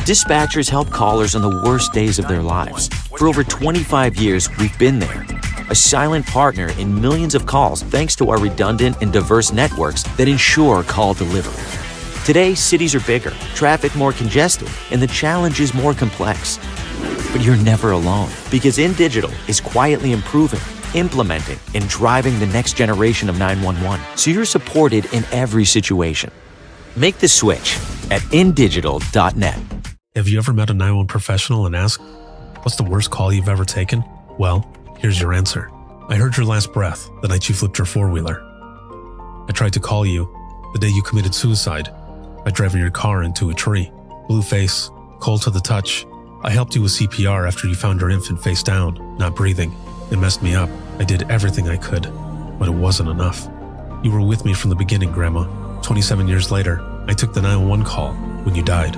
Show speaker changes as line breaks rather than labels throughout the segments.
Dispatchers help callers on the worst days of their lives. For over 25 years, we've been there. A silent partner in millions of calls thanks to our redundant and diverse networks that ensure call delivery. Today, cities are bigger, traffic more congested, and the challenge is more complex. But you're never alone, because InDigital is quietly improving, implementing, and driving the next generation of 911, so you're supported in every situation. Make the switch at InDigital.net.
Have you ever met a 911 professional and asked, what's the worst call you've ever taken? Well, here's your answer. I heard your last breath the night you flipped your four-wheeler. I tried to call you the day you committed suicide by driving your car into a tree. Blue face, cold to the touch. I helped you with CPR after you found your infant face down, not breathing. It messed me up. I did everything I could, but it wasn't enough. You were with me from the beginning, Grandma. 27 years later, I took the 911 call when you died.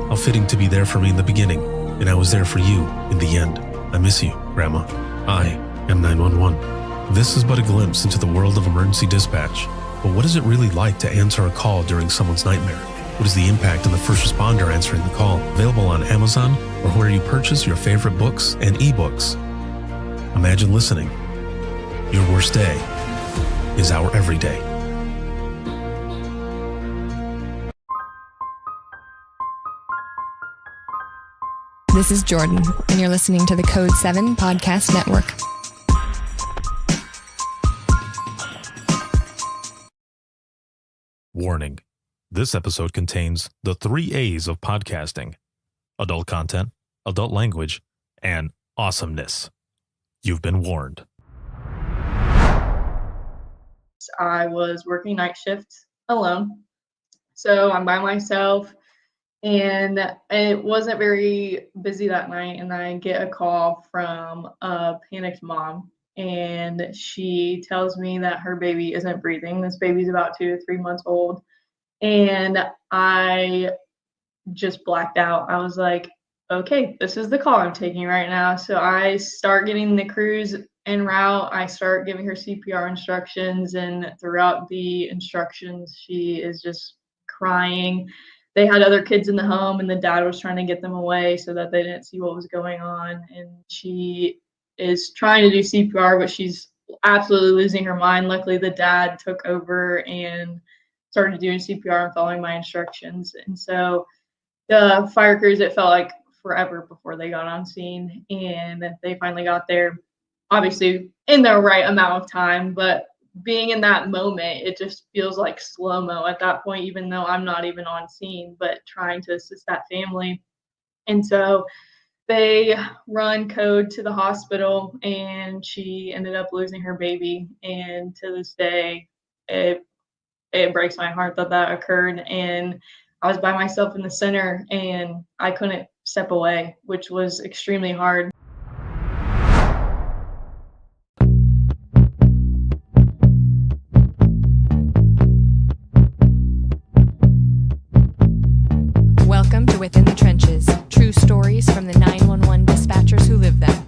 How fitting to be there for me in the beginning, and I was there for you in the end. I miss you, Grandma. I am 911. This is but a glimpse into the world of emergency dispatch. But what is it really like to answer a call during someone's nightmare? What is the impact on the first responder answering the call? Available on Amazon or where you purchase your favorite books and ebooks. Imagine listening. Your worst day is our everyday.
This is Jordan, and you're listening to the Code 7 Podcast Network.
Warning. This episode contains the 3 A's of podcasting: adult content, adult language, and awesomeness. You've been warned.
I was working night shift alone. So I'm by myself, and it wasn't very busy that night. And I get a call from a panicked mom, and she tells me that her baby isn't breathing. This baby's about 2 to 3 months old. And I just blacked out. I was like, okay, this is the call I'm taking right now. So I start getting the crews en route. I start giving her CPR instructions, and throughout the instructions, she is just crying. They had other kids in the home, and the dad was trying to get them away so that they didn't see what was going on. And she is trying to do CPR, but she's absolutely losing her mind. Luckily, the dad took over and started doing CPR and following my instructions. And so the fire crews, it felt like forever before they got on scene, and they finally got there, obviously in the right amount of time. But being in that moment, it just feels like slow-mo at that point, even though I'm not even on scene, but trying to assist that family. And so they run code to the hospital, and she ended up losing her baby. And to this day, it breaks my heart that that occurred. And I was by myself in the center, and I couldn't step away, which was extremely hard.
Welcome to Within the Trenches, true stories from the 911 dispatchers who live them.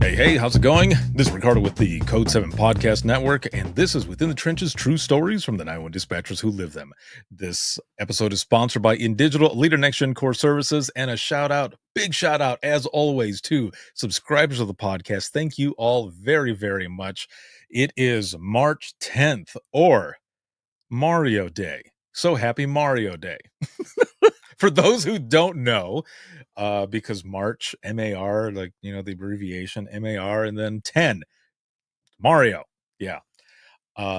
Hey, how's it going? This is Ricardo with the Code 7 Podcast Network, and this is Within the Trenches, true stories from the 911 dispatchers who live them. This episode is sponsored by InDigital, Leader Next Gen Core Services, and a shout out, big shout out, as always, to subscribers of the podcast. Thank you all very, very much. It is March 10th, or Mario Day. So happy Mario Day. For those who don't know, because March, M-A-R, like, you know, the abbreviation, M-A-R, and then 10, Mario. Yeah.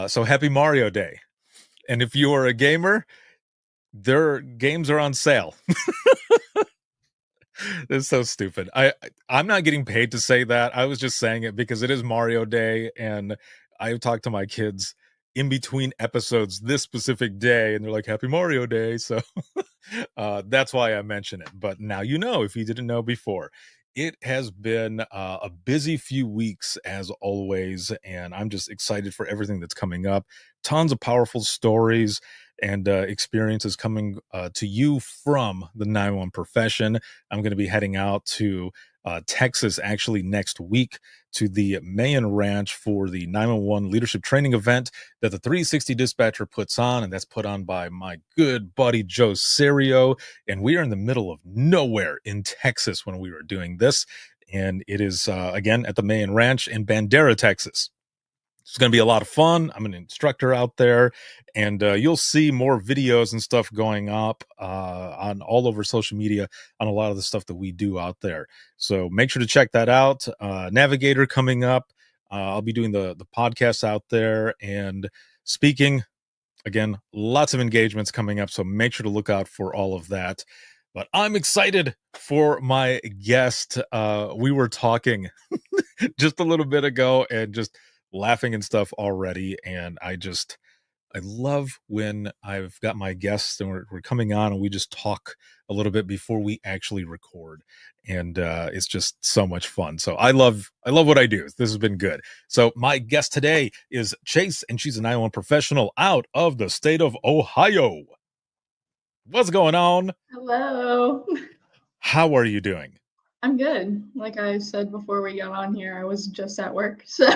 So happy Mario Day. And if you are a gamer, their games are on sale. It's so stupid. I'm not getting paid to say that. I was just saying it because it is Mario Day, and I've talked to my kids in between episodes this specific day, and they're like, happy Mario Day. So that's why I mention it. But now you know, if you didn't know before. It has been a busy few weeks as always, and I'm just excited for everything that's coming up. Tons of powerful stories and experiences coming to you from the 911 profession. I'm going to be heading out to Texas, actually next week to the Mayan Ranch for the 911 leadership training event that the 360 Dispatcher puts on, and that's put on by my good buddy Joe Serio. And we are in the middle of nowhere in Texas when we were doing this, and it is again at the Mayan Ranch in Bandera, Texas. It's going to be a lot of fun. I'm an instructor out there, and you'll see more videos and stuff going up on all over social media on a lot of the stuff that we do out there. So make sure to check that out. Navigator coming up. I'll be doing the podcast out there and speaking. Again, lots of engagements coming up, so make sure to look out for all of that. But I'm excited for my guest. We were talking just a little bit ago and just laughing and stuff already, and I love when I've got my guests and we're coming on and we just talk a little bit before we actually record, and it's just so much fun. So I love what I do. This has been good. So my guest today is Chase, and she's a 911 professional out of the state of Ohio. What's going on?
Hello.
How are you doing?
I'm good. Like I said before we got on here, I was just at work, so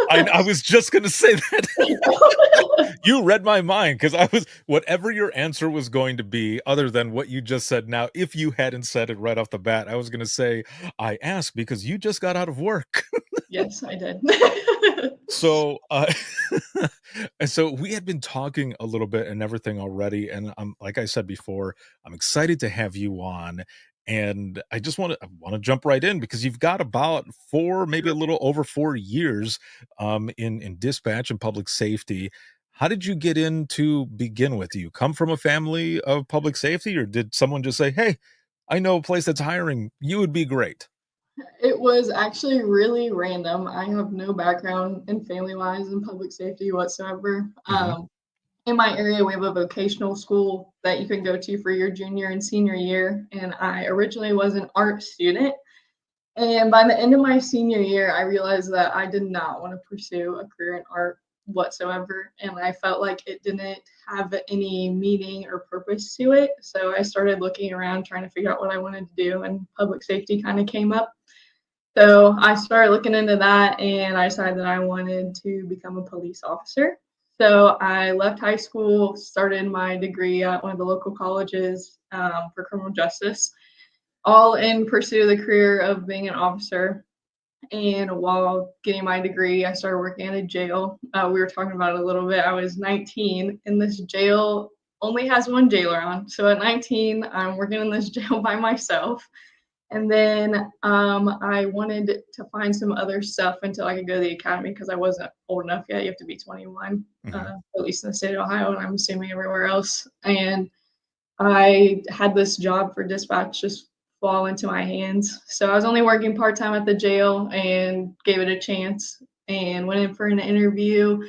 I was just gonna say that. You read my mind, because I was, whatever your answer was going to be, other than what you just said now, if you hadn't said it right off the bat, I was gonna say, I asked because you just got out of work.
Yes, I did.
So so we had been talking a little bit and everything already, and like I said before, I'm excited to have you on. And I just want to jump right in, because you've got about 4, maybe a little over 4 years in dispatch and public safety. How did you get in to begin with? Do you come from a family of public safety, or did someone just say, hey, I know a place that's hiring, you would be great?
It was actually really random. I have no background in family-wise in public safety whatsoever. In my area, we have a vocational school that you can go to for your junior and senior year. And I originally was an art student. And by the end of my senior year, I realized that I did not want to pursue a career in art whatsoever. And I felt like it didn't have any meaning or purpose to it. So I started looking around, trying to figure out what I wanted to do, and public safety kind of came up. So I started looking into that, and I decided that I wanted to become a police officer. So I left high school, started my degree at one of the local colleges for criminal justice, all in pursuit of the career of being an officer. And while getting my degree, I started working at a jail. We were talking about it a little bit. I was 19, and this jail only has one jailer on. So at 19, I'm working in this jail by myself. And then I wanted to find some other stuff until I could go to the academy, because I wasn't old enough yet. You have to be 21, at least in the state of Ohio, and I'm assuming everywhere else. And I had this job for dispatch just fall into my hands. So I was only working part-time at the jail and gave it a chance and went in for an interview.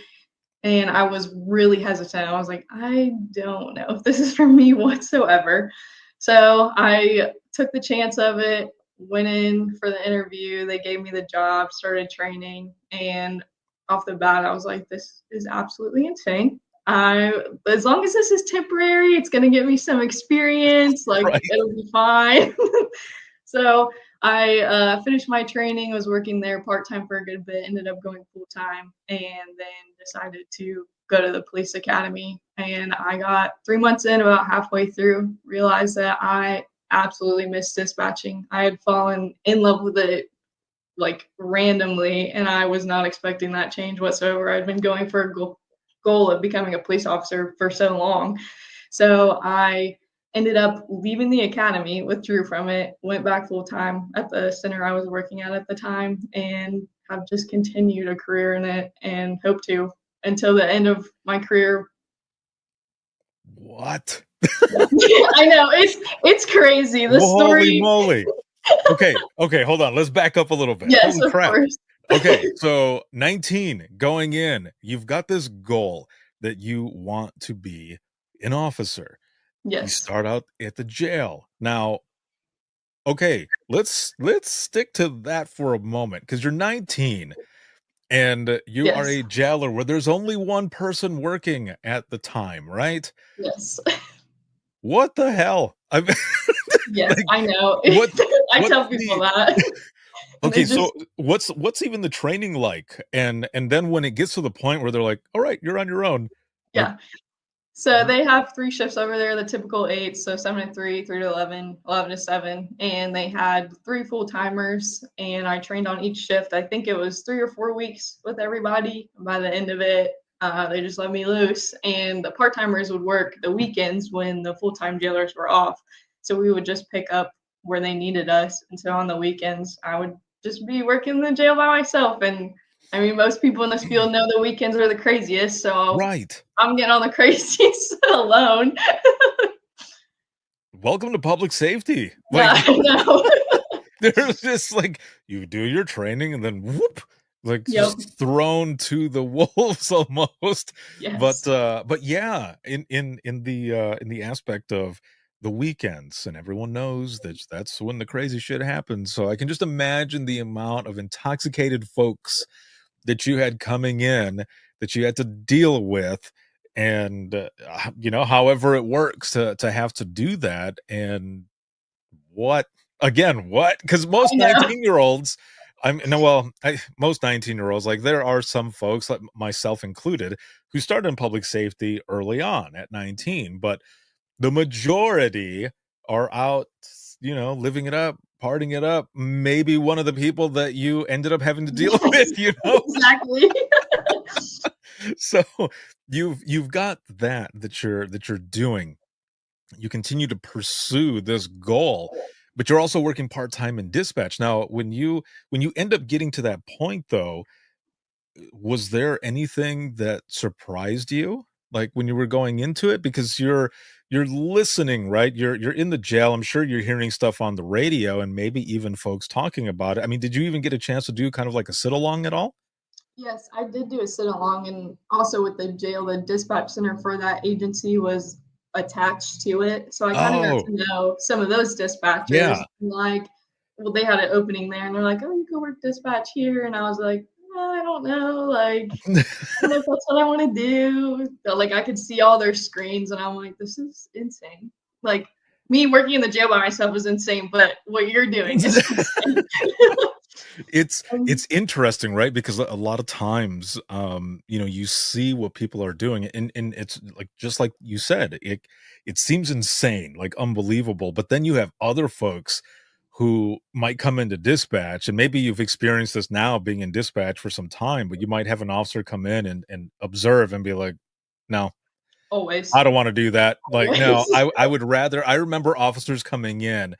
And I was really hesitant. I was like, I don't know if this is for me whatsoever. So I took the chance of it, went in for the interview. They gave me the job, started training, and off the bat, I was like, this is absolutely insane. As long as this is temporary, it's going to give me some experience. Like, right. It'll be fine. So I finished my training, was working there part-time for a good bit, ended up going full-time, and then decided to go to the police academy. And I got 3 months in, about halfway through, realized that I absolutely missed dispatching. I had fallen in love with it like randomly, and I was not expecting that change whatsoever. I'd been going for a goal of becoming a police officer for so long. So I ended up leaving the academy, withdrew from it, went back full time at the center I was working at the time, and have just continued a career in it and hope to until the end of my career.
What?
I know, it's crazy. The story.
Holy moly. Okay, hold on. Let's back up a little bit.
Yes,
Holy
of
crap.
course.
Okay, so 19 going in, you've got this goal that you want to be an officer.
Yes.
You start out at the jail. Now, okay, let's stick to that for a moment, because you're 19 and you are a jailer where there's only one person working at the time, right?
Yes.
What the hell?
Yes,
Like,
I know.
what
I
what's
tell people
the
that. And they
okay, so
just
what's even the training like? And then when it gets to the point where they're like, "All right, you're on your own." Like,
yeah. So they have 3 shifts over there, the typical 8, so 7 to 3, 3 to 11, 11 to 7, and they had 3 full-timers, and I trained on each shift. I think it was 3 or 4 weeks with everybody. By the end of it, they just let me loose, and the part-timers would work the weekends when the full-time jailers were off. So we would just pick up where they needed us, and so on the weekends, I would just be working the jail by myself, and I mean, most people in this field know the weekends are the craziest, so
right.
I'm getting on the craziest alone.
Welcome to public safety.
Yeah,
Like,
I know.
there's just like you do your training and then whoop, like
Yep.
just thrown to the wolves almost.
Yes.
But yeah, in the aspect of the weekends, and everyone knows that that's when the crazy shit happens. So I can just imagine the amount of intoxicated folks that you had coming in that you had to deal with, and however it works to have to do that. And what again, what? Because most
I know.
19-year-olds, I'm no, well, most 19-year-olds, like there are some folks, like myself included, who started in public safety early on at 19, but the majority are out, living it up, partying it up. Maybe one of the people that you ended up having to deal
Yes,
with.
exactly.
So you've got that you're doing. You continue to pursue this goal, but you're also working part-time in dispatch. Now, when you end up getting to that point though, was there anything that surprised you? Like when you were going into it, because you're listening, right? You're in the jail. I'm sure you're hearing stuff on the radio and maybe even folks talking about it. I mean, did you even get a chance to do kind of like a sit along at all?
Yes, I did do a sit along, and also with the jail, the dispatch center for that agency was attached to it. So I kind of got
Oh,
to know some of those dispatchers.
yeah.
Like, well, they had an opening there, and they're like, "Oh, you can work dispatch here," and I was like, I don't know, like I don't know if that's what I want to do. But, like I could see all their screens, and I'm like, this is insane. Like me working in the jail by myself is insane, but what you're doing is insane.
It's
Um,
it's interesting, right? Because a lot of times, you see what people are doing, and it's like just like you said, it seems insane, like unbelievable. But then you have other folks who might come into dispatch, and maybe you've experienced this now being in dispatch for some time, but you might have an officer come in and observe and be like, no,
always,
I don't want to do that. Like, no,
always.
I would rather. I remember officers coming in,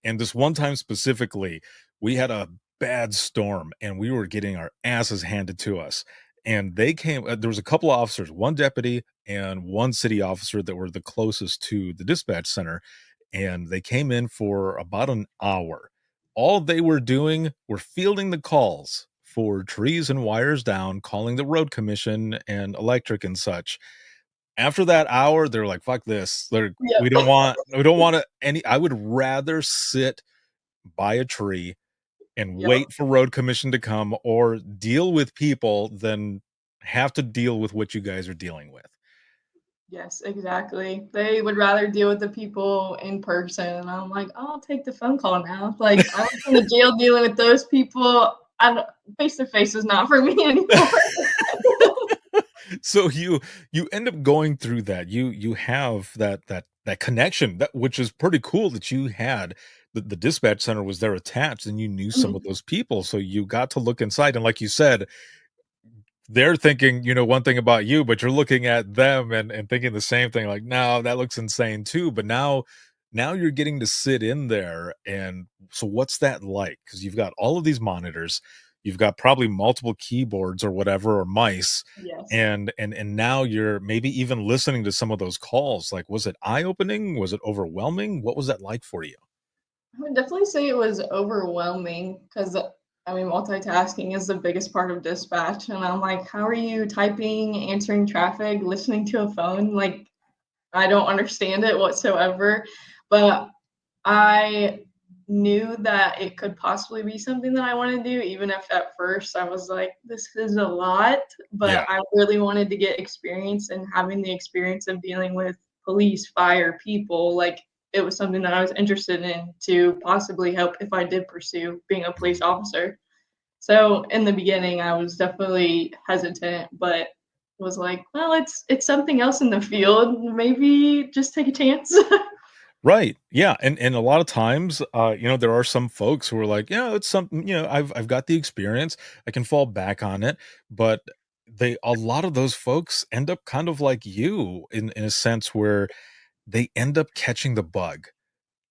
and this one time specifically, we had a bad storm and we were getting our asses handed to us. And they came, there was a couple of officers, one deputy and one city officer that were the closest to the dispatch center. And they came in for about an hour. All they were doing were fielding the calls for trees and wires down, calling the road commission and electric and such. After that hour, they're like, "Fuck this. We
Yep.
don't want any." I would rather sit by a tree and
Yep.
wait for road commission to come or deal with people than have to deal with what you guys are dealing with.
Yes, exactly. They would rather deal with the people in person, and I'm like, "I'll take the phone call now." Like, I was in the jail dealing with those people. I don't face to face is not for me anymore.
So you end up going through that. You have that connection, that which is pretty cool that you had. The dispatch center was there attached and you knew some of
Mhm.
those people. So you got to look inside. And like you said, they're thinking, one thing about you, but you're looking at them and thinking the same thing, like, no, that looks insane too. But now you're getting to sit in there. And so what's that like? Because you've got all of these monitors, you've got probably multiple keyboards or whatever, or mice,
Yes.
and now you're maybe even listening to some of those calls. Like, was it eye-opening? Was it overwhelming? What was that like for you?
I would definitely say it was overwhelming because I mean, multitasking is the biggest part of dispatch. And I'm like, how are you typing, answering traffic, listening to a phone? Like, I don't understand it whatsoever. But I knew that it could possibly be something that I want to do, even if at first I was like, this is a lot. But
Yeah.
I really wanted to get experience, and having the experience of dealing with police, fire, people, like it was something that I was interested in to possibly help if I did pursue being a police officer. So in the beginning, I was definitely hesitant, but was like, well, it's something else in the field. Maybe just take a chance.
Right. Yeah. And a lot of times, there are some folks who are like, yeah, it's something, I've got the experience. I can fall back on it. But a lot of those folks end up kind of like you in a sense where they end up catching the bug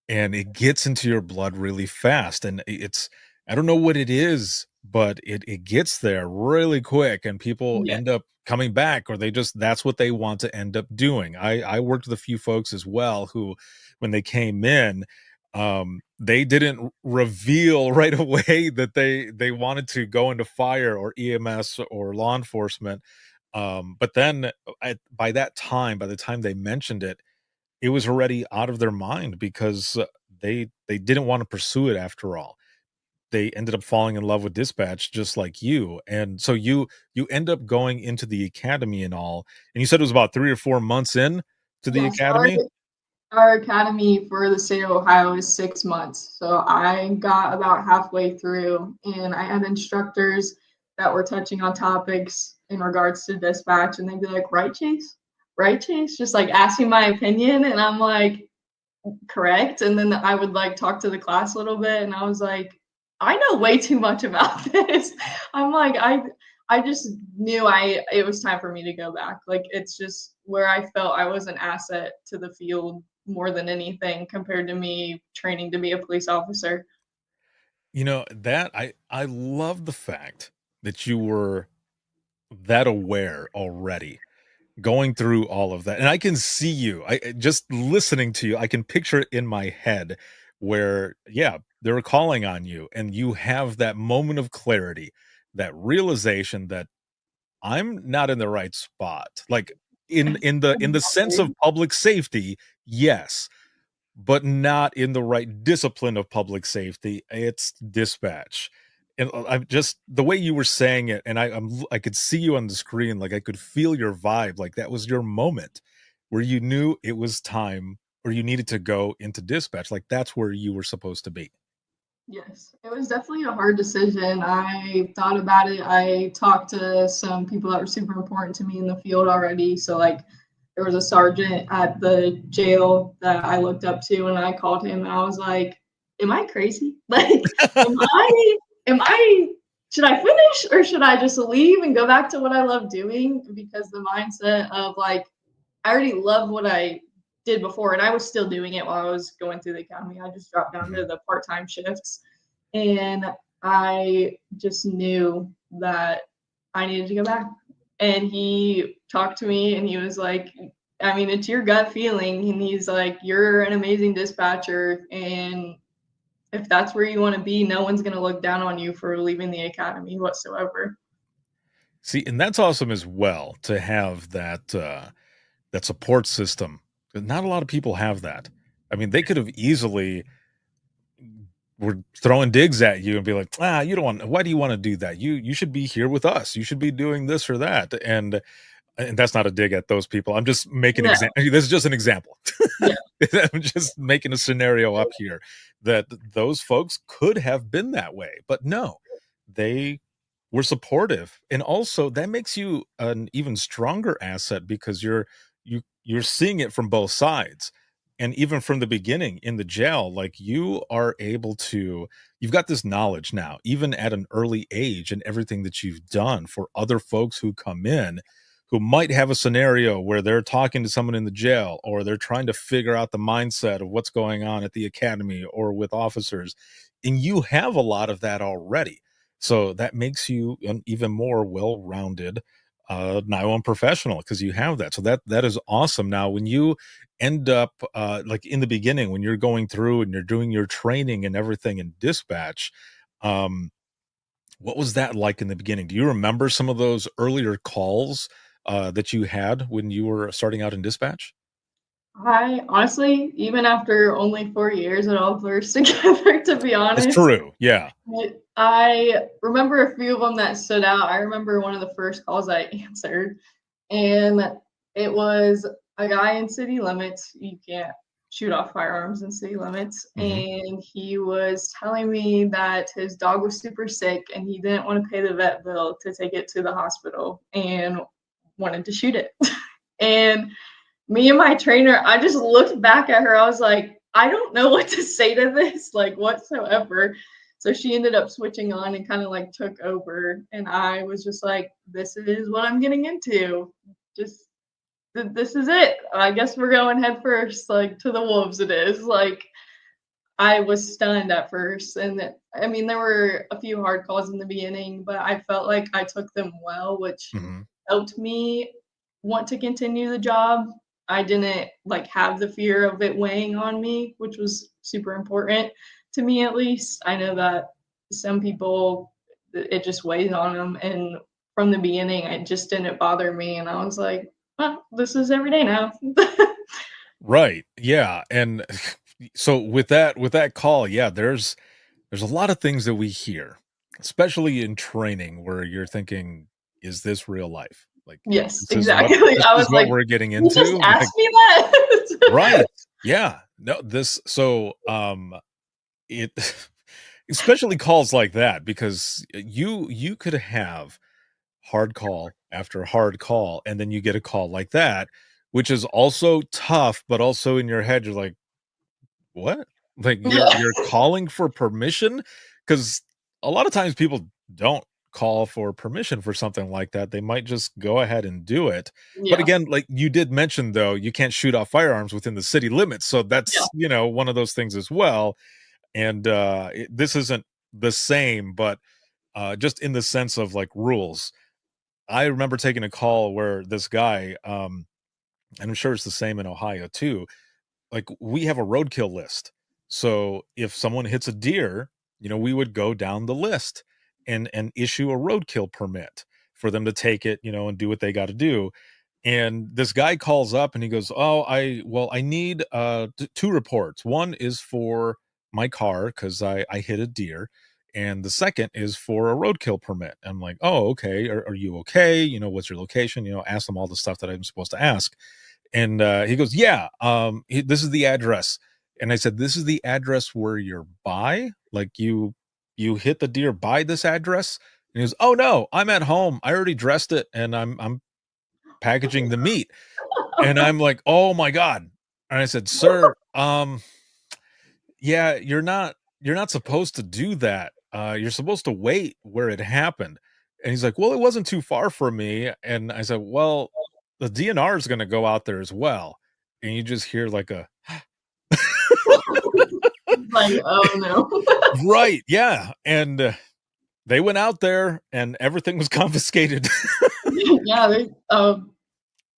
and it gets into your blood really fast. And I don't know what it is, but it gets there really quick and people
Yeah.
end up coming back, or that's what they want to end up doing. I worked with a few folks as well who, when they came in, they didn't reveal right away that they wanted to go into fire or EMS or law enforcement. But then by the time they mentioned it, it was already out of their mind because they didn't want to pursue it after all. They ended up falling in love with dispatch just like you. And so you end up going into the academy and all. And you said it was about 3 or 4 months in to the
Yeah, so our
academy?
our academy for the state of Ohio is 6 months. So I got about halfway through, and I had instructors that were touching on topics in regards to dispatch, and they'd be like, right, Chase? Right, Chase? Just like asking my opinion. And I'm like, correct. And then I would like talk to the class a little bit, and I was like, I know way too much about this. I'm like, I just knew it was time for me to go back. Like it's just where I felt I was an asset to the field more than anything compared to me training to be a police officer.
That I love the fact that you were that aware already going through all of that. And I can see you. Just listening to you, I can picture it in my head where, yeah, they're calling on you and you have that moment of clarity, that realization that I'm not in the right spot. Like in the sense of public safety, yes, but not in the right discipline of public safety. It's dispatch. And I'm just the way you were saying it, and I could see you on the screen, like I could feel your vibe, like that was your moment where you knew it was time or you needed to go into dispatch. Like that's where you were supposed to be.
Yes, it was definitely a hard decision. I thought about it. I talked to some people that were super important to me in the field already. So, like, there was a sergeant at the jail that I looked up to, and I called him and I was like, am I crazy? Like, am I, should I finish or should I just leave and go back to what I love doing? Because the mindset of like, I already love what I did before, and I was still doing it while I was going through the academy. I just dropped down to the part-time shifts, and I just knew that I needed to go back. And he talked to me, and he was like, I mean, it's your gut feeling. And he's like, you're an amazing dispatcher, and if that's where you want to be, no one's going to look down on you for leaving the academy whatsoever.
See, and that's awesome as well to have that support system. Not a lot of people have that. I mean, they could have easily were throwing digs at you and be like, you don't want, why do you want to do that? You should be here with us. You should be doing this or that. And that's not a dig at those people. I'm just making
Yeah.
this is just an example.
Yeah.
I'm just making a scenario up here that those folks could have been that way, but no, they were supportive. And also that makes you an even stronger asset because you're seeing it from both sides. And even from the beginning in the jail, like you are able to, you've got this knowledge now, even at an early age, and everything that you've done for other folks who come in who might have a scenario where they're talking to someone in the jail or they're trying to figure out the mindset of what's going on at the academy or with officers. And you have a lot of that already. So that makes you an even more well-rounded 911 professional because you have that. So that is awesome. Now, when you end up like in the beginning, when you're going through and you're doing your training and everything in dispatch, what was that like in the beginning? Do you remember some of those earlier calls that you had when you were starting out in dispatch?
I honestly, even after only 4 years, it all blurs together, to be
That's
honest.
true. Yeah.
I remember a few of them that stood out. I remember one of the first calls I answered, and it was a guy in city limits. You can't shoot off firearms in city limits.
Mhm.
And he was telling me that his dog was super sick and he didn't want to pay the vet bill to take it to the hospital and wanted to shoot it. And me and my trainer, I just looked back at her. I was like, I don't know what to say to this, like whatsoever. So she ended up switching on and kind of like took over. And I was just like, this is what I'm getting into. Just this is it. I guess we're going head first, like to the wolves it is. Like I was stunned at first. And I mean, there were a few hard calls in the beginning, but I felt like I took them well, which
Mhm.
helped me want to continue the job. I didn't like have the fear of it weighing on me, which was super important to me at least. I know that some people it just weighs on them, and from the beginning it just didn't bother me, and I was like, well, this is every day now.
Right. Yeah. And so with that call, yeah, there's a lot of things that we hear, especially in training where you're thinking, is this real life? Like
Yes,
this is what
exactly.
this
I
is
was
what
like,
we're getting
you just
into. Like,
asked me that.
right. Yeah. No, this so it especially calls like that because you could have hard call after hard call, and then you get a call like that, which is also tough, but also in your head, you're like, what? Like
Yeah.
you're calling for permission? Because a lot of times people don't call for permission for something like that. They might just go ahead and do it. But
Yeah.
again, like you did mention though, you can't shoot off firearms within the city limits. So
Yeah.
that's, one of those things as well. And this isn't the same, but just in the sense of like rules. I remember taking a call where this guy, and I'm sure it's the same in Ohio too, like we have a roadkill list. So if someone hits a deer, we would go down the list and issue a roadkill permit for them to take it, and do what they got to do. And this guy calls up and he goes, "Oh, I need two reports. One is for my car cuz I hit a deer, and the second is for a roadkill permit." I'm like, "Oh, okay. Are you okay? What's your location?" Ask them all the stuff that I'm supposed to ask. And he goes, "Yeah, this is the address." And I said, "This is the address where you're by? Like you hit the deer by this address?" And he goes, "Oh no, I'm at home. I already dressed it and I'm packaging the meat." And I'm like, "Oh my god." And I said, "Sir, yeah, you're not supposed to do that. You're supposed to wait where it happened." And he's like, "Well, it wasn't too far from me." And I said, "Well, the DNR is going to go out there as well." And you just hear like a
Like, oh no.
right, yeah. And they went out there and everything was confiscated.
Yeah,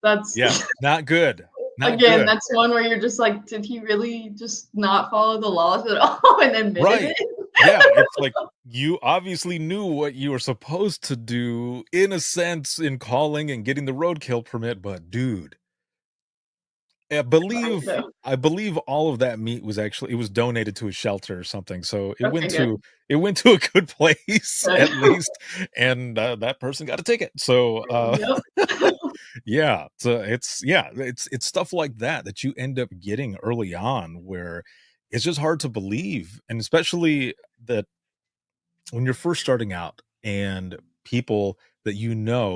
that's
Yeah, not good. Not
again,
good.
that's one where you're just like, did he really just not follow the laws at all and admitted
Right.
it?
Yeah, it's like you obviously knew what you were supposed to do in a sense in calling and getting the roadkill permit, but dude, I
Right,
believe
though.
I believe all of that meat was actually it was donated to a shelter or something, so it
Okay,
went
good.
to it went to a good place
Good.
at least, and, that person got a ticket, so,
Yep.
yeah, so it's stuff like that that you end up getting early on where it's just hard to believe, and especially that when you're first starting out and people that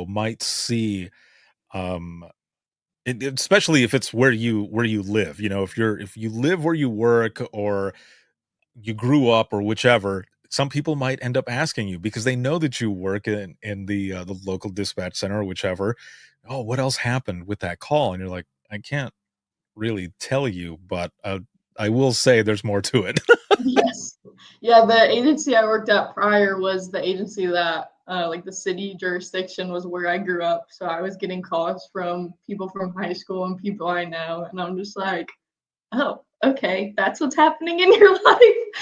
might see, um especially if it's where you live, if you live where you work or you grew up or whichever, some people might end up asking you because they know that you work in the local dispatch center or whichever. Oh, what else happened with that call? And you're like, I can't really tell you, but I will say there's more to it.
Yes. Yeah, the agency I worked at prior was the agency that, like the city jurisdiction was where I grew up. So I was getting calls from people from high school and people I know. And I'm just like, oh, okay, that's what's happening in your life.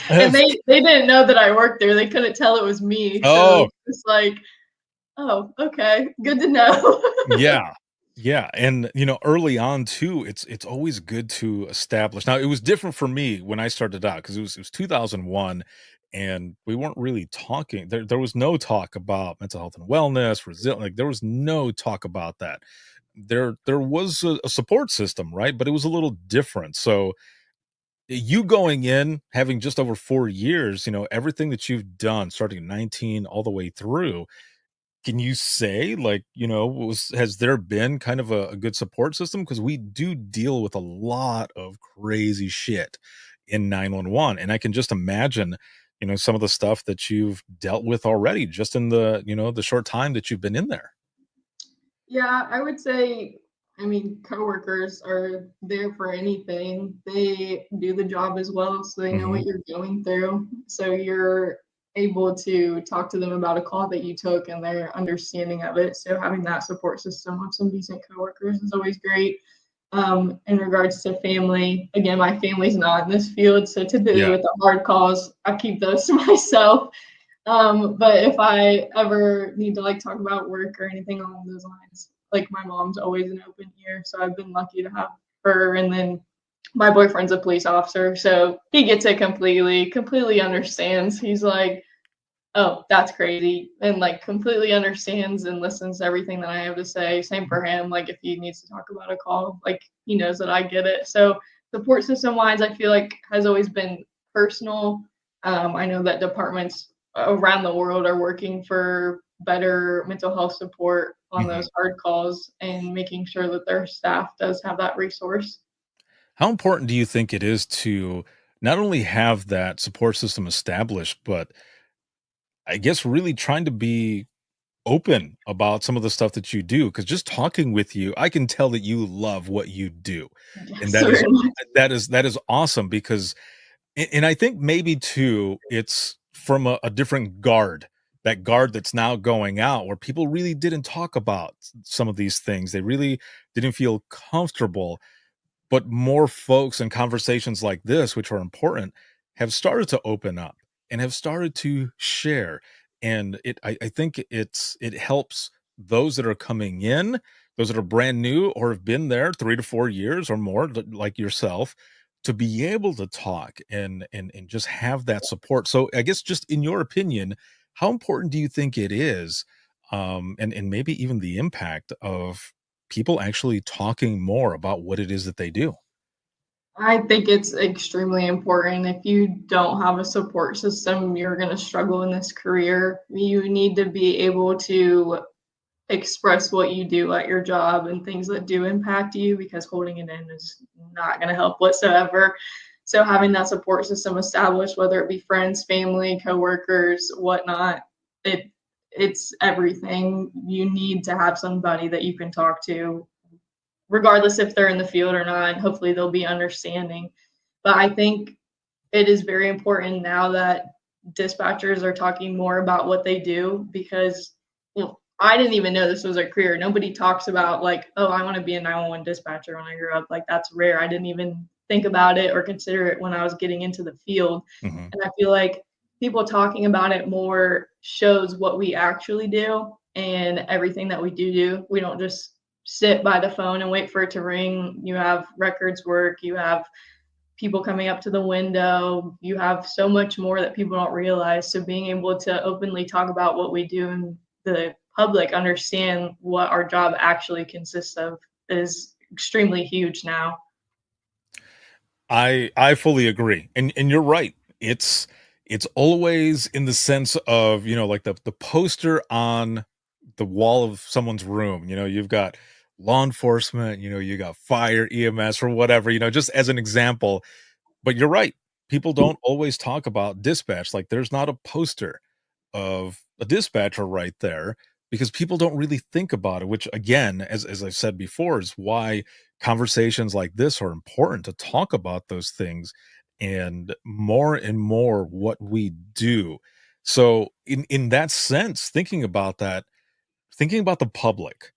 And they didn't know that I worked there. They couldn't tell it was me. So
Oh,
it's just like, oh, okay, good to know.
yeah. Yeah, and, early on too, it's always good to establish now, it was different for me when I started out because it was 2001, and we weren't really talking there was no talk about mental health and wellness, like, there was no talk about that. There was a support system, right? But it was a little different, so you going in, having just over 4 years, everything that you've done, starting at 19 all the way through, can you say, like, has there been kind of a good support system? Because we do deal with a lot of crazy shit in 911. And I can just imagine, some of the stuff that you've dealt with already just in the short time that you've been in there.
Yeah, I would say, I mean, coworkers are there for anything. They do the job as well, so they know
Hmm.
what you're going through. So you're able to talk to them about a call that you took and their understanding of it. So having that support system of some decent coworkers is always great. In regards to family, again, my family's not in this field, so typically
Yeah.
with the hard calls, I keep those to myself. But if I ever need to like talk about work or anything along those lines, like my mom's always an open ear. So I've been lucky to have her. And then my boyfriend's a police officer, so he gets it completely understands. He's like, oh, that's crazy. And like completely understands and listens to everything that I have to say. Same for him. Like if he needs to talk about a call, like he knows that I get it. So support system wise, I feel like has always been personal. I know that departments around the world are working for better mental health support on
Mhm.
those hard calls and making sure that their staff does have that resource.
How important do you think it is to not only have that support system established, but I guess really trying to be open about some of the stuff that you do? Because just talking with you, I can tell that you love what you do, and
Yes, very much.
that is awesome because and I think maybe too, it's from a different guard, that guard that's now going out where people really didn't talk about some of these things. They really didn't feel comfortable, but more folks and conversations like this, which are important, have started to open up and have started to share. And I think it helps those that are coming in, those that are brand new or have been there 3 to 4 years or more, like yourself, to be able to talk and just have that support. So I guess just in your opinion, how important do you think it is, and maybe even the impact of people actually talking more about what it is that they do?
I think it's extremely important. If you don't have a support system, you're going to struggle in this career. You need to be able to express what you do at your job and things that do impact you because holding it in is not going to help whatsoever. So having that support system established, whether it be friends, family, coworkers, whatnot, it it's everything. You need to have somebody that you can talk to regardless if they're in the field or not. Hopefully they'll be understanding. But I think it is very important now that dispatchers are talking more about what they do because I didn't even know this was a career. Nobody talks about like, oh, I want to be a 911 dispatcher when I grew up. Like that's rare. I didn't even think about it or consider it when I was getting into the field.
Mhm.
And I feel like people talking about it more shows what we actually do and everything that we do. We don't just sit by the phone and wait for it to ring. You have records work, you have people coming up to the window. You have so much more that people don't realize. So being able to openly talk about what we do and the public understand what our job actually consists of is extremely huge now.
I fully agree, and you're right. It's always in the sense of, like the poster on the wall of someone's room. You've got law enforcement, you got fire, EMS, or whatever. Just as an example. But you're right. People don't always talk about dispatch. Like there's not a poster of a dispatcher right there because people don't really think about it, which again, as I've said before, is why conversations like this are important, to talk about those things and more what we do. So in that sense, thinking about the public,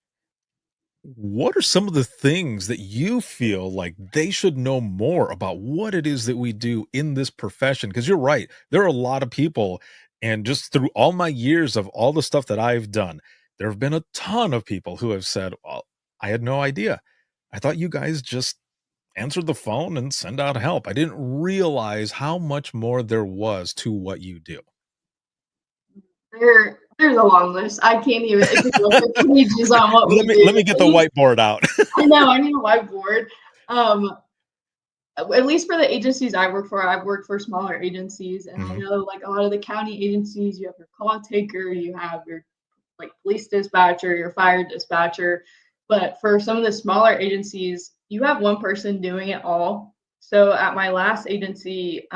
what are some of the things that you feel like they should know more about what it is that we do in this profession? Because you're right, there are a lot of people, and just through all my years of all the stuff that I've done, there have been a ton of people who have said, well, I had no idea. I thought you guys just answered the phone and send out help. I didn't realize how much more there was to what you do.
There's a long list. I can't even. It could go for pages on what we
Let me
do.
get the whiteboard out.
I know. I need a whiteboard. Um, at least for the agencies I work for, I've worked for smaller agencies, and I
Mhm.
know like a lot of the county agencies, you have your call taker, you have your like police dispatcher, your fire dispatcher. But for some of the smaller agencies, you have one person doing it all. So at my last agency,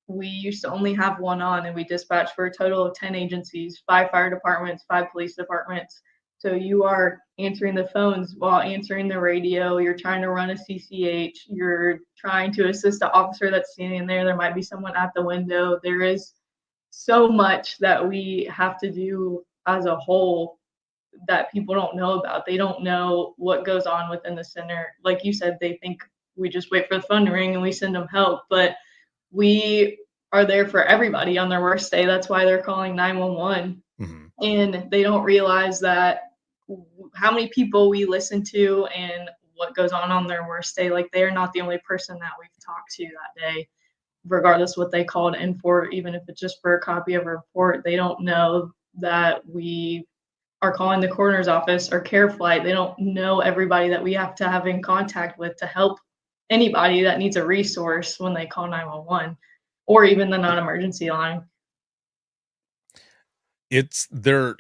we used to only have one on, and we dispatched for a total of 10 agencies, 5 fire departments, 5 police departments. So you are answering the phones while answering the radio. You're trying to run a CCH. You're trying to assist the officer that's standing there. There might be someone at the window. There is so much that we have to do as a whole that people don't know about. They don't know what goes on within the center. Like you said, they think we just wait for the phone to ring and we send them help, but we are there for everybody on their worst day. That's why they're calling 911.
Mhm.
And they don't realize that how many people we listen to and what goes on their worst day. Like they're not the only person that we've talked to that day, regardless what they called in for, even if it's just for a copy of a report. They don't know that we are calling the coroner's office or care flight. They don't know everybody that we have to have in contact with to help anybody that needs a resource when they call 911 or even the non-emergency line.
It's there.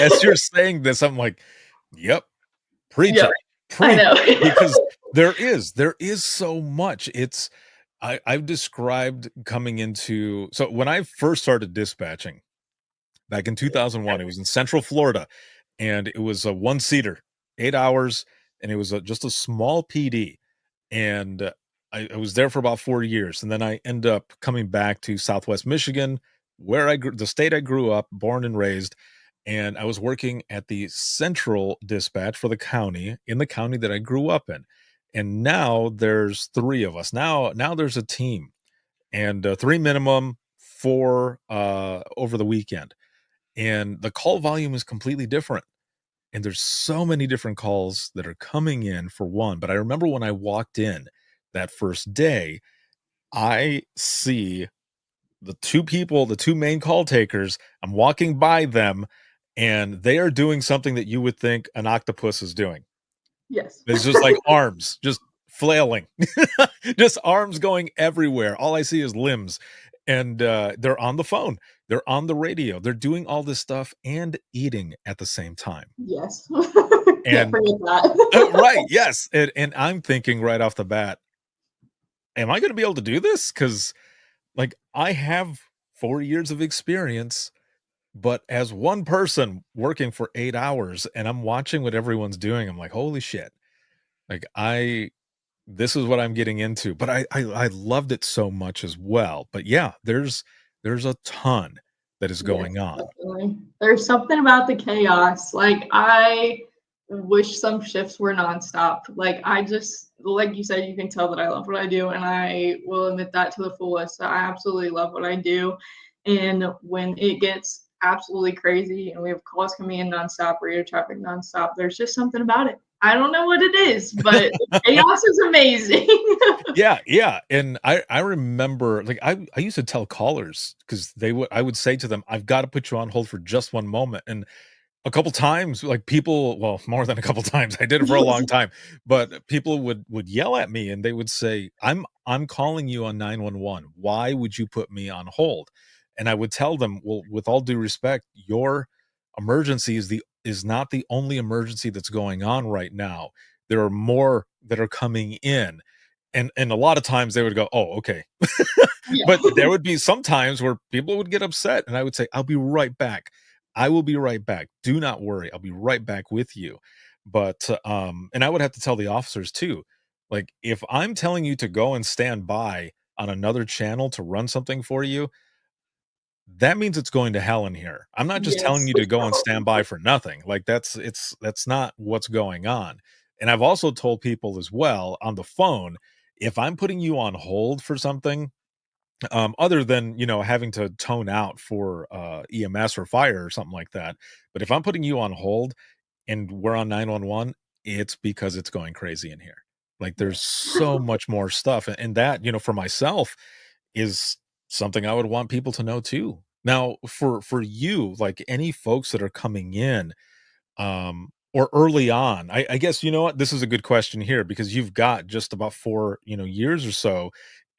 As you're saying this, I'm like, yep, preach
Yeah,
it,
I
preach
know.
it, because there is so much. I've described coming into, so when I first started dispatching back in 2001, it was in Central Florida, and it was a one-seater, 8 hours, and it was just a small PD, and I was there for about 4 years, and then I end up coming back to Southwest Michigan, where the state I grew up, born and raised, and I was working at the central dispatch for the county in the county that I grew up in. And now there's three of us. Now there's a team, and three minimum, four over the weekend. And the call volume is completely different. And there's so many different calls that are coming in for one. But I remember when I walked in that first day, I see the two main call takers. I'm walking by them, and they are doing something that you would think an octopus is doing.
Yes.
It's just like arms, just flailing, just arms going everywhere. All I see is limbs, and they're on the phone, they're on the radio, they're doing all this stuff and eating at the same time.
Yes. Can't
And
forget that.
right, yes, and I'm thinking right off the bat, am I going to be able to do this? Because like I have 4 years of experience, but as one person working for 8 hours, and I'm watching what everyone's doing, I'm like, holy shit! Like this is what I'm getting into, but I loved it so much as well. But yeah, there's a ton that is
Yes,
going on.
definitely. There's something about the chaos. Like I wish some shifts were nonstop. Like I just, like you said, you can tell that I love what I do, and I will admit that to the fullest. I absolutely love what I do, and when it gets absolutely crazy and we have calls coming in nonstop, radio traffic nonstop, there's just something about it. I don't know what it is, but the chaos is amazing.
Yeah, yeah, and I remember, like, I used to tell callers because I would say to them, "I've gotta put you on hold for just one moment," and a couple times, like, people, well, more than a couple times, I did it for a long time, but people would yell at me, and they would say, I'm calling you on 911. Why would you put me on hold?" And I would tell them, "Well, with all due respect, your emergency is not the only emergency that's going on right now. There are more that are coming in." And a lot of times they would go, "Oh, okay."
Yeah.
But there would be some times where people would get upset, and I would say, "I'll be right back. I will be right back. Do not worry. I'll be right back with you." But, and I would have to tell the officers too, like, if I'm telling you to go and stand by on another channel to run something for you, that means it's going to hell in here. I'm not just telling
Yes.
you to go and stand by for nothing. Like, that's not what's going on. And I've also told people as well on the phone, if I'm putting you on hold for something, other than, having to tone out for EMS or fire or something like that, but if I'm putting you on hold and we're on 911, it's because it's going crazy in here. Like, there's so much more stuff, and that, for myself, is something I would want people to know too. Now, for you, like, any folks that are coming in, or early on, I guess, you know what, this is a good question here because you've got just about 4, years or so,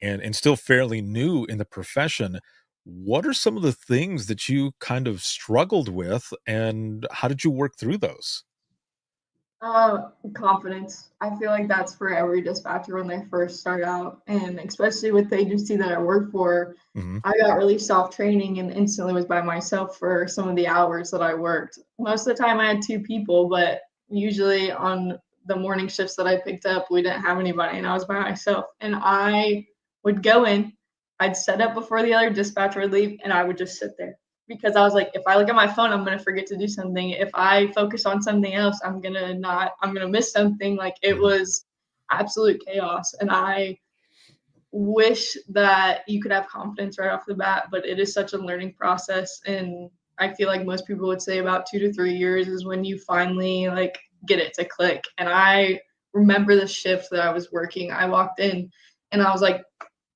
and still fairly new in the profession. What are some of the things that you kind of struggled with, and how did you work through those?
Confidence. I feel like that's for every dispatcher when they first start out, and especially with the agency that I work for,
Mhm.
I got released off training and instantly was by myself for some of the hours that I worked. Most of the time, I had two people, but usually on the morning shifts that I picked up, we didn't have anybody, and I was by myself. And I would go in, I'd set up before the other dispatcher would leave, and I would just sit there because I was like, if I look at my phone, I'm gonna forget to do something. If I focus on something else, I'm gonna miss something. Like it
Mhm.
was absolute chaos. And I wish that you could have confidence right off the bat, but it is such a learning process. And I feel like most people would say about 2 to 3 years is when you finally like get it to click. And I remember the shift that I was working. I walked in and I was like,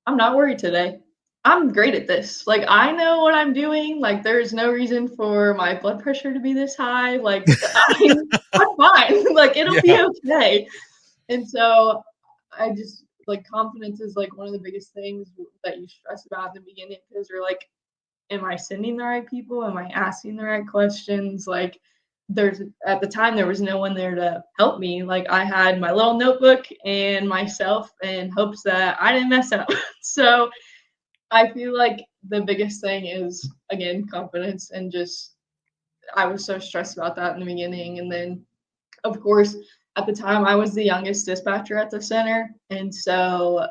I'm not worried today. I'm great at this. Like I know what I'm doing. Like there's no reason for my blood pressure to be this high. Like I'm fine. Like it'll be
Yeah.
okay. And so I just like confidence is like one of the biggest things that you stress about in the beginning because you're like, am I sending the right people? Am I asking the right questions? Like there's at the time there was no one there to help me. Like I had my little notebook and myself in hopes that I didn't mess up. So I feel like the biggest thing is again confidence and just I was so stressed about that in the beginning. And then of course at the time I was the youngest dispatcher at the center. And so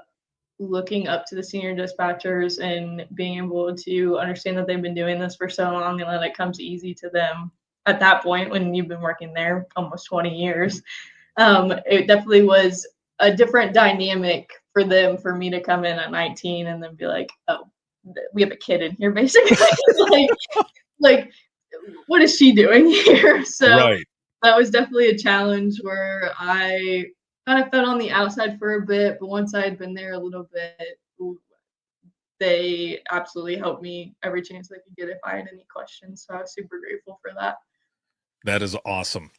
looking up to the senior dispatchers and being able to understand that they've been doing this for so long and that it comes easy to them at that point when you've been working there almost 20 years. It definitely was a different dynamic for them for me to come in at 19 and then be like, oh, we have a kid in here basically. like, like, what is she doing here? So
Right.
that was definitely a challenge where I kind of felt on the outside for a bit, but once I had been there a little bit, they absolutely helped me every chance they could get if I had any questions. So I was super grateful for that.
That is awesome.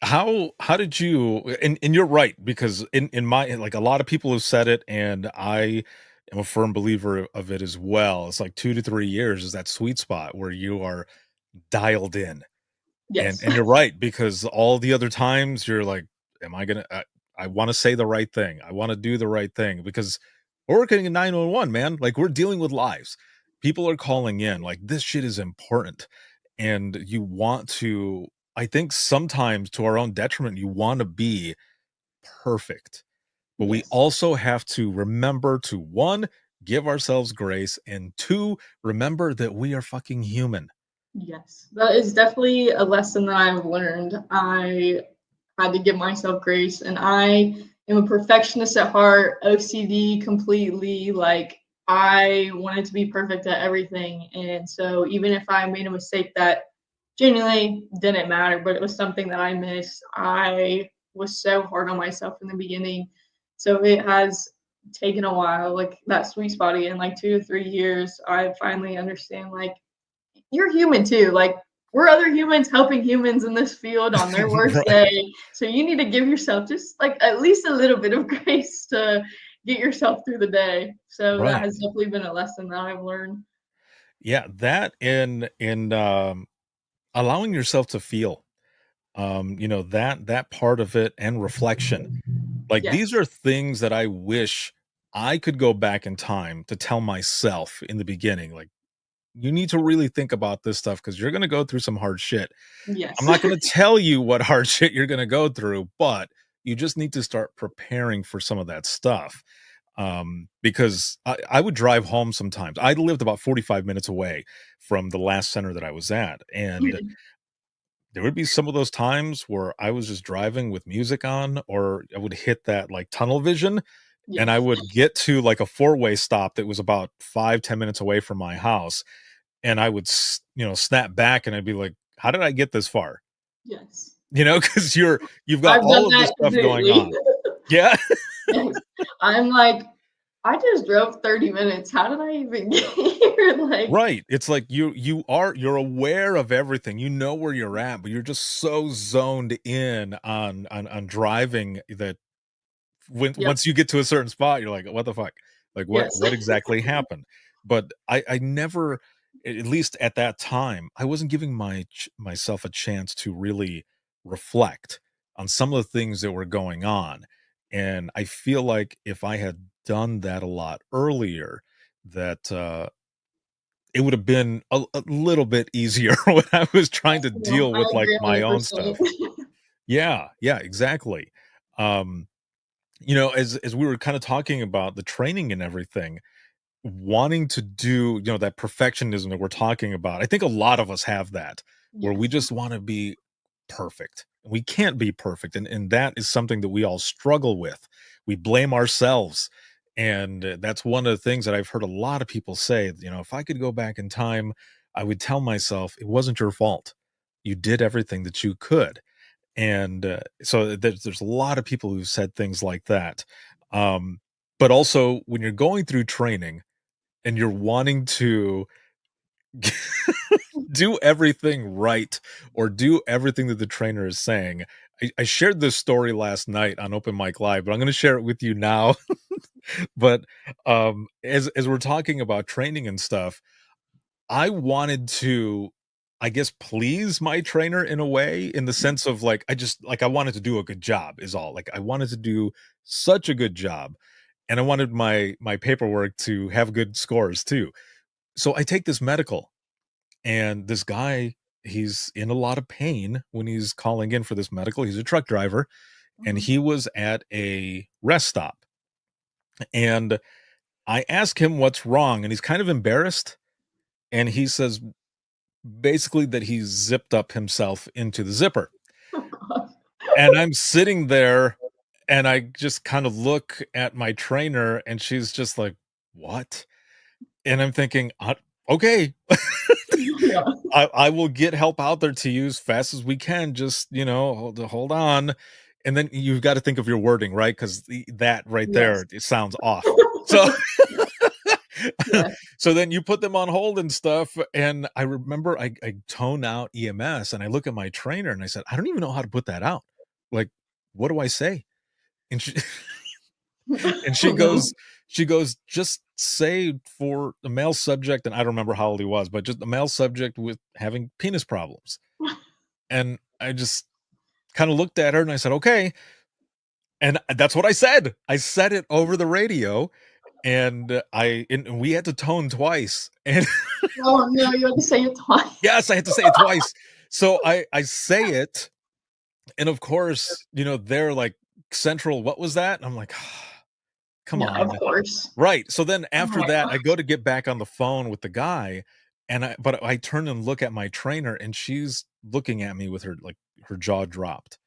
How did you, and you're right, because in my, like, a lot of people have said it, and I am a firm believer of it as well. It's like 2 to 3 years is that sweet spot where you are dialed in. And
Yes.
and you're right, because all the other times you're like, am I gonna I wanna say the right thing. I wanna do the right thing because we're working in 911, man. Like we're dealing with lives. People are calling in, like this shit is important. And you want to, I think sometimes to our own detriment, you want to be perfect. But we
Yes.
also have to remember to one, give ourselves grace, and two, remember that we are fucking human.
Yes. That is definitely a lesson that I've learned. I had to give myself grace and I am a perfectionist at heart, OCD completely. Like I wanted to be perfect at everything. And so even if I made a mistake that genuinely didn't matter, but it was something that I missed, I was so hard on myself in the beginning. So it has taken a while, like that sweet spot again, like 2 to 3 years, I finally understand like you're human too. Like we're other humans helping humans in this field on their worst
Right.
day. So you need to give yourself just like at least a little bit of grace to get yourself through the day. So that
Right.
has definitely been a lesson that I've learned.
Yeah, that and allowing yourself to feel, that part of it, and reflection. Like these
Yes.
are things that I wish I could go back in time to tell myself in the beginning. Like, you need to really think about this stuff because you're going to go through some hard shit. I'm
Yes.
not going to tell you what hard shit you're going to go through, but you just need to start preparing for some of that stuff. Because I would drive home sometimes. I lived about 45 minutes away from the last center that I was at. And there would be some of those times where I was just driving with music on, or I would hit that like tunnel vision, and I
Yes.
would get to like a four-way stop that was about 5-10 minutes away from my house. And I would, snap back and I'd be like, how did I get this far?
Yes.
Because you've got
I've done
all of this
that
stuff going
completely.
on. Yeah.
Yes. I'm like I just drove 30 minutes. How did I even get here? Like,
Right. It's like you're aware of everything. You know where you're at, but you're just so zoned in on driving that when
yep,
once you get to a certain spot, you're like, what the fuck? Like
yes.
what exactly happened? But I never, at least at that time, I wasn't giving myself a chance to really reflect on some of the things that were going on. And I feel like if I had done that a lot earlier, that it would have been a little bit easier when I was trying to
No,
deal
I
with like
agree
my own
100%.
stuff. Yeah, yeah, exactly. Um, you know, as we were kind of talking about the training and everything, wanting to do, you know, that perfectionism that we're talking about, I think a lot of us have that where we
Yes.
just want to be perfect. We can't be perfect. And that is something that we all struggle with. We blame ourselves. And that's one of the things that I've heard a lot of people say, you know, if I could go back in time, I would tell myself it wasn't your fault. You did everything that you could. And so there's a lot of people who've said things like that. Um, but also when you're going through training and you're wanting to do everything right or do everything that the trainer is saying. I shared this story last night on Open Mic Live, but I'm going to share it with you now. But as we're talking about training and stuff, I wanted to, I guess, please my trainer in a way, in the sense of like, I just like I wanted to do a good job, is all. Like I wanted to do such a good job, and I wanted my paperwork to have good scores too. So I take this medical, and this guy, he's in a lot of pain when he's calling in for this medical. He's a truck driver, and
Mhm.
he was at a rest stop. And I ask him what's wrong, and he's kind of embarrassed. And he says basically that he zipped up himself into the zipper.
Oh, God.
And I'm sitting there and I just kind of look at my trainer, and she's just like, "What?" And I'm thinking, okay.
Yeah.
I will get help out there to you as fast as we can. Just, you know, hold on. And then you've got to think of your wording, right? Because that right
Yes.
there, it sounds off. So,
Yes.
so then you put them on hold and stuff. And I remember I tone out EMS and I look at my trainer and I said, I don't even know how to put that out. Like, what do I say? And she, and
Oh, no.
she goes, just say for a male subject, and I don't remember how old he was, but just a male subject with having penis problems. And I just kind of looked at her and I said, okay. And that's what I said. I said it over the radio, and and we had to tone twice. And
Oh, no, you had to say it twice.
yes, I had to say it twice. So I say it, and of course, you know, they're like, Central, what was that? And I'm like, come
Yeah, of
on.
course.
Right. So then
Oh
after
my
that,
god.
I go to get back on the phone with the guy, and I turn and look at my trainer, and she's looking at me with her like her jaw dropped.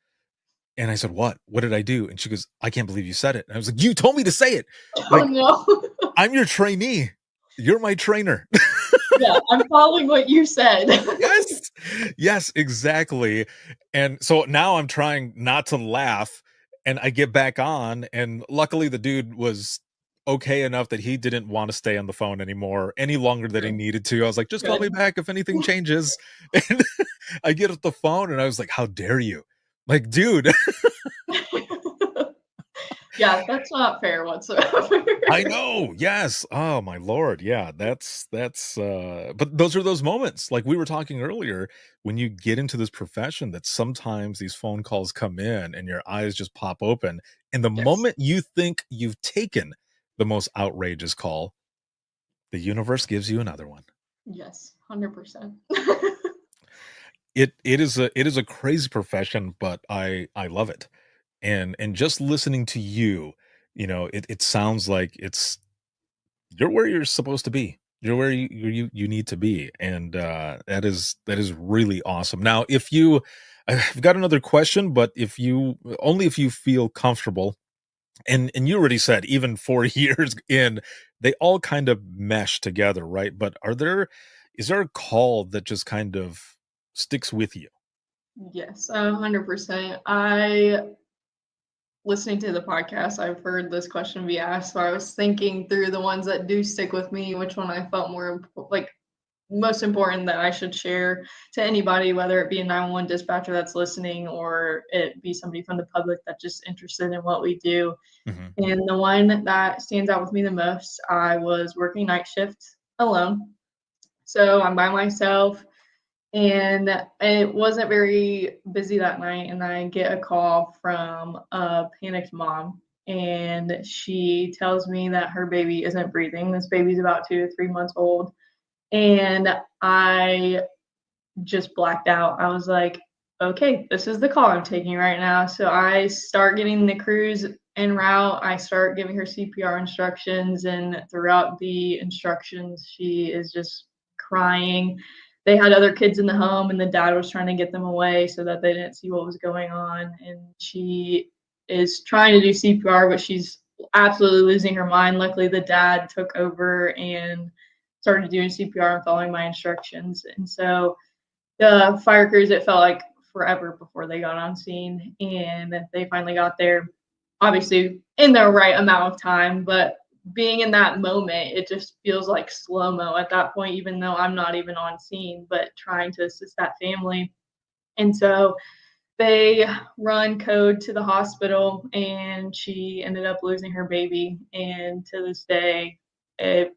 And I said, "What? What did I do?" And she goes, "I can't believe you said it." And I was like, "You told me to say it.
Oh,
Like,
no.
I'm your trainee. You're my trainer."
Yeah, I'm following what you said.
Yes. Yes, exactly. And so now I'm trying not to laugh, and I get back on, and luckily the dude was okay enough that he didn't want to stay on the phone anymore any longer than he
Good,
needed to. I was like, "Just call me
good.
back if anything changes." And I get off the phone and I was like, "How dare you?" Like, dude,
Yeah, that's not fair whatsoever.
I know. Yes. Oh my lord. Yeah, that's but those are those moments like we were talking earlier when you get into this profession that sometimes these phone calls come in and your eyes just pop open, and the
Yes.
moment you think you've taken the most outrageous call, the universe gives you another one.
Yes, 100%.
It is a crazy profession, but I love it. And just listening to you, you know, it sounds like you're where you're supposed to be. You're where you need to be, and that is really awesome. Now, if you, I've got another question, but if you only if you feel comfortable, and you already said even 4 years in, they all kind of mesh together, right? But is there a call that just kind of sticks with you?
Yes, 100%. I listening to the podcast, I've heard this question be asked. So I was thinking through the ones that do stick with me, which one I felt like most important that I should share to anybody, whether it be a 911 dispatcher that's listening or it be somebody from the public that's just interested in what we do.
Mhm.
And the one that stands out with me the most, I was working night shift alone. So I'm by myself and it wasn't very busy that night. And I get a call from a panicked mom. And she tells me that her baby isn't breathing. This baby's about 2 to 3 months old. And I just blacked out. I was like, okay, this is the call I'm taking right now. So I start getting the crews en route. I start giving her CPR instructions, and throughout the instructions, she is just crying. They had other kids in the home, and the dad was trying to get them away so that they didn't see what was going on. And she is trying to do CPR, but she's absolutely losing her mind. Luckily, the dad took over and started doing CPR and following my instructions. And so the fire crews, it felt like forever before they got on scene, and they finally got there, obviously in the right amount of time. But being in that moment, it just feels like slow-mo at that point, even though I'm not even on scene, but trying to assist that family. And so they run code to the hospital, and she ended up losing her baby. And to this day, it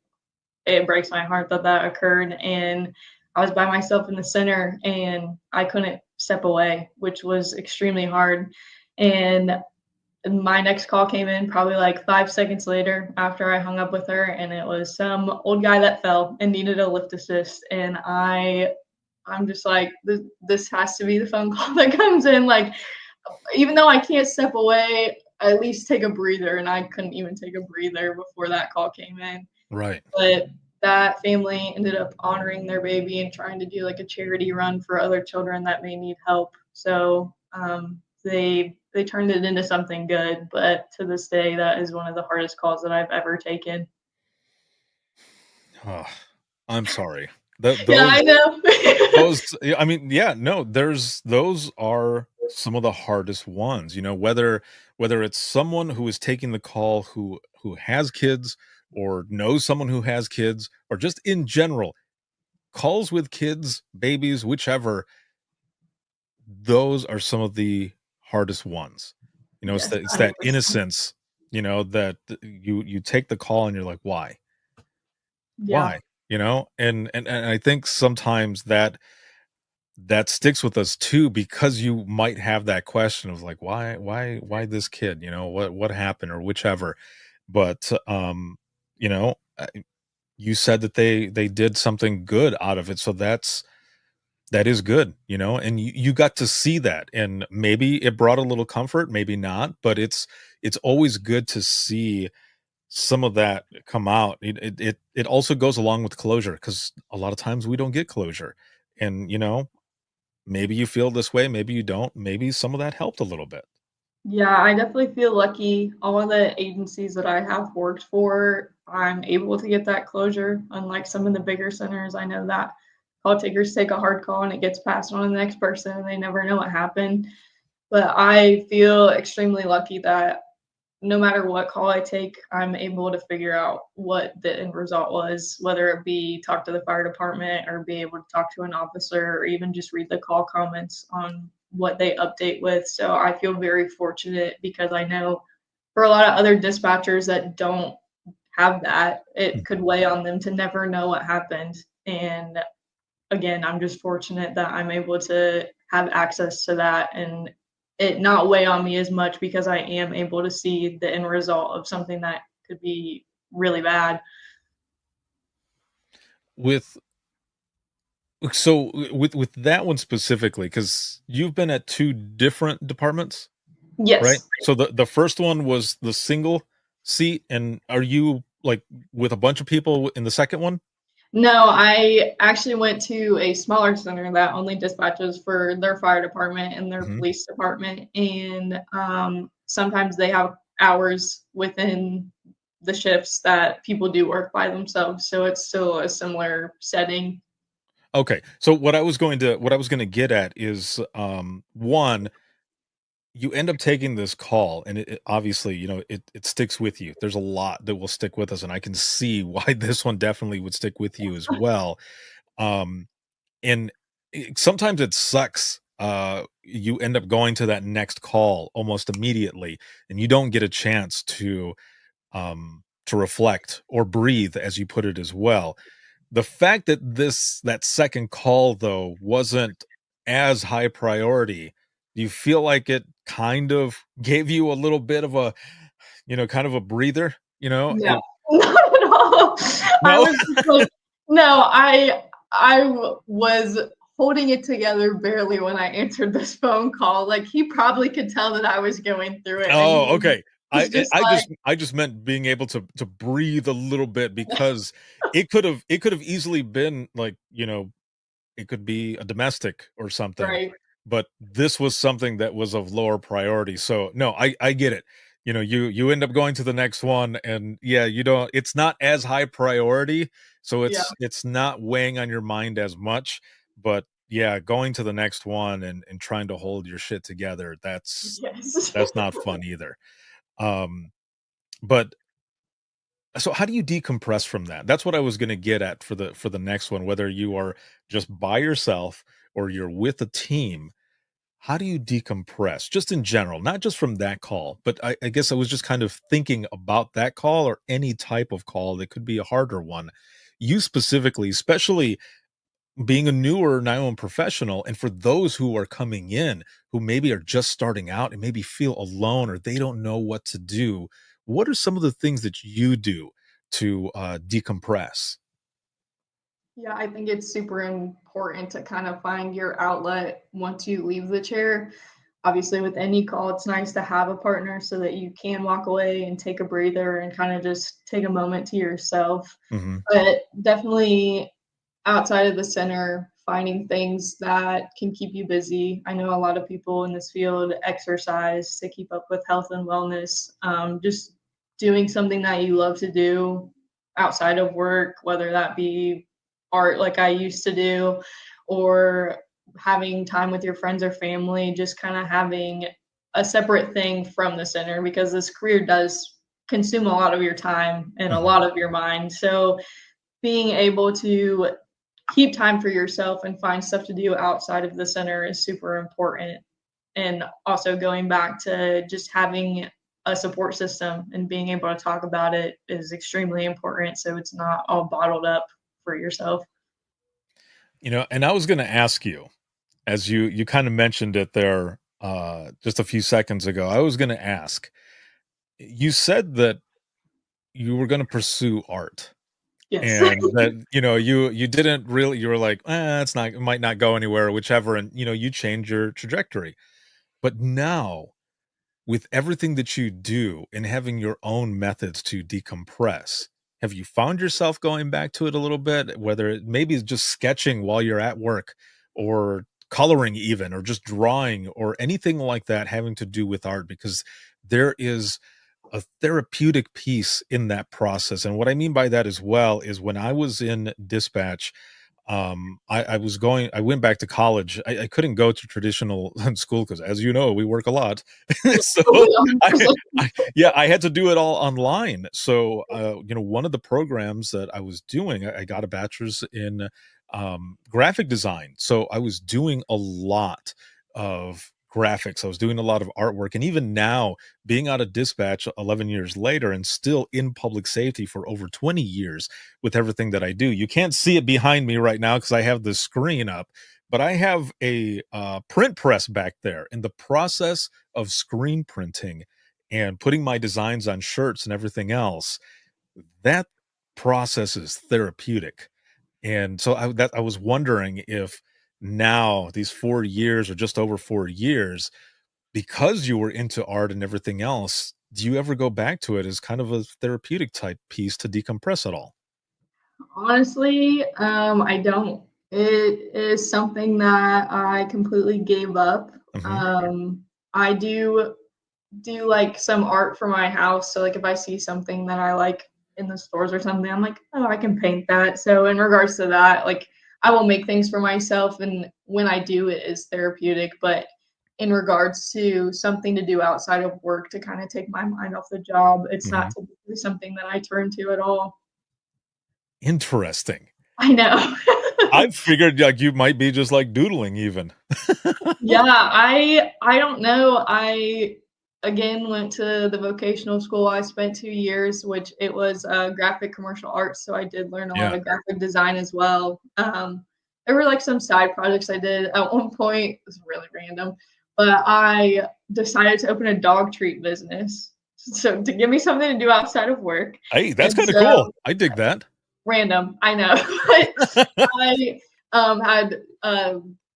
breaks my heart that that occurred. And I was by myself in the center and I couldn't step away, which was extremely hard. And my next call came in probably like 5 seconds later after I hung up with her, and it was some old guy that fell and needed a lift assist. And I'm just like, this has to be the phone call that comes in. Like, even though I can't step away, at least take a breather. And I couldn't even take a breather before that call came in.
Right.
But that family ended up honoring their baby and trying to do like a charity run for other children that may need help. So they turned it into something good. But to this day, that is one of the hardest calls that I've ever taken.
Oh, I'm sorry.
Yeah, I know.
I mean, yeah, no, those are some of the hardest ones, whether it's someone who is taking the call who has kids or knows someone who has kids, or just in general, calls with kids, babies, whichever, those are some of the hardest ones.
Yes,
It's that
100%.
innocence, that you take the call and you're like, why?
Yeah.
Why? And I think sometimes that sticks with us too, because you might have that question of like, why this kid, what happened, or whichever. But you said that they did something good out of it, so that is good, and you got to see that, and maybe it brought a little comfort, maybe not, but it's always good to see some of that come out. It also goes along with closure, because a lot of times we don't get closure, and maybe you feel this way, maybe you don't, maybe some of that helped a little bit.
Yeah, I definitely feel lucky. All of the agencies that I have worked for, I'm able to get that closure. Unlike some of the bigger centers, I know that call takers take a hard call and it gets passed on to the next person and they never know what happened. But I feel extremely lucky that no matter what call I take, I'm able to figure out what the end result was, whether it be talk to the fire department or be able to talk to an officer or even just read the call comments on what they update with. So I feel very fortunate, because I know for a lot of other dispatchers that don't have that, it could weigh on them to never know what happened. And again, I'm just fortunate that I'm able to have access to that and it not weigh on me as much, because I am able to see the end result of something that could be really bad.
With with that one specifically, because you've been at two different departments, right?
Yes.
So the first one was the single seat, and are you like with a bunch of people in the second one?
No, I actually went to a smaller center that only dispatches for their fire department and their
Mhm.
police department. And sometimes they have hours within the shifts that people do work by themselves. So it's still a similar setting.
Okay. So what I was going to get at is one, you end up taking this call, and it obviously, it sticks with you. There's a lot that will stick with us, and I can see why this one definitely would stick with you as well. Um, and sometimes it sucks. You end up going to that next call almost immediately, and you don't get a chance to reflect or breathe, as you put it as well. The fact that that second call though wasn't as high priority, do you feel like it kind of gave you a little bit of a, kind of a breather?
No, not at all. I
No.
was just like, no, was holding it together barely when I answered this phone call. Like he probably could tell that I was going through it, and
Oh, okay.
was just like,
I just meant being able to breathe a little bit, because it could have easily been like, it could be a domestic or something,
right,
but this was something that was of lower priority. So no, I get it. You end up going to the next one, and yeah, it's not as high priority, so
yeah,
it's not weighing on your mind as much. But yeah, going to the next one and trying to hold your shit together,
yes.
that's not fun either. Um, but so how do you decompress from that? That's what I was going to get at for the next one, whether you are just by yourself or you're with a team. How do you decompress just in general, not just from that call, but I guess I was just kind of thinking about that call or any type of call that could be a harder one. You specifically, especially being a newer 911 professional, and for those who are coming in who maybe are just starting out and maybe feel alone or they don't know what to do, what are some of the things that you do to decompress?
Yeah, I think it's super important to kind of find your outlet once you leave the chair. Obviously, with any call, it's nice to have a partner so that you can walk away and take a breather and kind of just take a moment to yourself.
Hmm.
But definitely outside of the center, finding things that can keep you busy. I know a lot of people in this field exercise to keep up with health and wellness. Just doing something that you love to do outside of work, whether that be art like I used to do, or having time with your friends or family, just kind of having a separate thing from the center because this career does consume a lot of your time and a
Hmm.
lot of your mind. So being able to keep time for yourself and find stuff to do outside of the center is super important. And also going back to just having a support system and being able to talk about it is extremely important. So it's not all bottled up for yourself.
And I was going to ask you, as you kind of mentioned it there just a few seconds ago, I was going to ask, you said that you were going to pursue art,
Yes.
and that you didn't really, you were like, it's not, it might not go anywhere, whichever, and you change your trajectory. But now, with everything that you do and having your own methods to decompress, have you found yourself going back to it a little bit, whether it maybe is just sketching while you're at work, or coloring even, or just drawing, or anything like that having to do with art? Because there is a therapeutic piece in that process. And what I mean by that as well is, when I was in dispatch, I went back to college. I couldn't go to traditional school because, as you know, we work a lot. So I,
100%.
yeah, I had to do it all online. So, one of the programs that I was doing, I got a bachelor's in graphic design. So I was doing a lot of graphics. I was doing a lot of artwork. And even now, being out of dispatch 11 years later and still in public safety for over 20 years with everything that I do, you can't see it behind me right now because I have the screen up, but I have a print press back there. In the process of screen printing and putting my designs on shirts and everything else, that process is therapeutic. And so I was wondering if now, these 4 years or just over 4 years, because you were into art and everything else, do you ever go back to it as kind of a therapeutic type piece to decompress at all?
Honestly, I don't. It is something that I completely gave up.
Mhm.
I do like some art for my house. So like if I see something that I like in the stores or something, I'm like, oh, I can paint that. So in regards to that, like I will make things for myself, and when I do, it is therapeutic. But in regards to something to do outside of work to kind of take my mind off the job. It's
Mhm.
not typically something that I turn to at all.
Interesting.
I know.
I figured like you might be just like doodling even.
Yeah, I don't know. I again went to the vocational school. I spent 2 years, which it was graphic commercial arts, so I did learn a lot
Yeah.
of graphic design as well. There were like some side projects I did at one point. It was really random, but I decided to open a dog treat business. So to give me something to do outside of work.
Hey, that's
And
kind of
so
cool. I dig that.
random, I know. But I had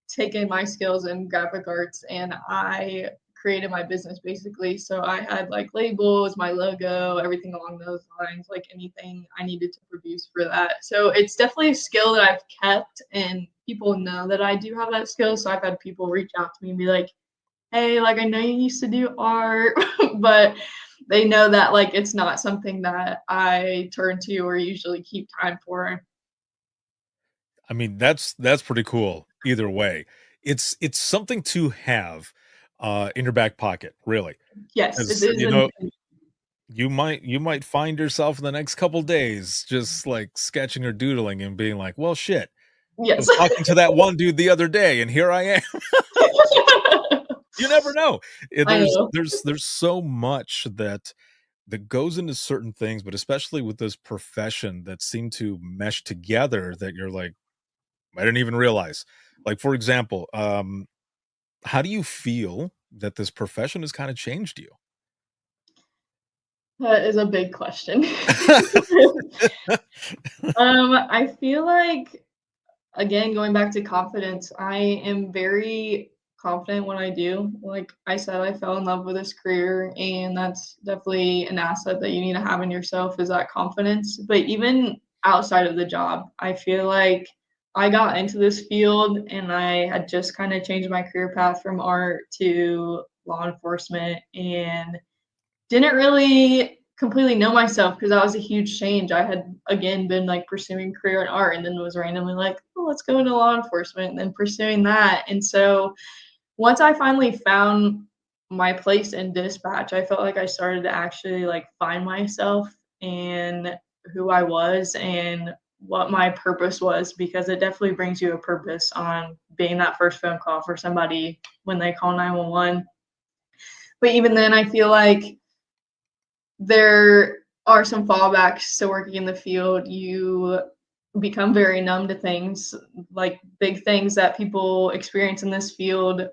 taken my skills in graphic arts and I created my business basically. So I had like labels, my logo, everything along those lines, like anything I needed to produce for that. So it's definitely a skill that I've kept and people know that I do have that skill. So I've had people reach out to me and be like, hey, like I know you used to do art, but they know that like it's not something that I turn to or usually keep time for.
I mean, that's pretty cool either way. It's something to have in your back pocket, really.
Yes, it
Because
is an
you might find yourself in the next couple days just like sketching or doodling and being like, well shit. I
yes.
was talking to that one dude the other day and here I am. You never know.
I
There's
know.
there's so much that goes into certain things, but especially with this profession that seem to mesh together that you're like, I didn't even realize. Like, for example, how do you feel that this profession has kind of changed you?
That is a big question. I feel like again, going back to confidence, I am very confident when I do. Like I said, I fell in love with this career, and that's definitely an asset that you need to have in yourself is that confidence. But even outside of the job, I feel like I got into this field and I had just kind of changed my career path from art to law enforcement and didn't really completely know myself because that was a huge change. I had again been like pursuing career in art and then was randomly like, oh, let's go into law enforcement and then pursuing that. And so once I finally found my place in dispatch, I felt like I started to actually like find myself and who I was and what my purpose was because it definitely brings you a purpose on being that first phone call for somebody when they call 911. But even then I feel like there are some fallbacks to working in the field. You become very numb to things, like big things that people experience in this field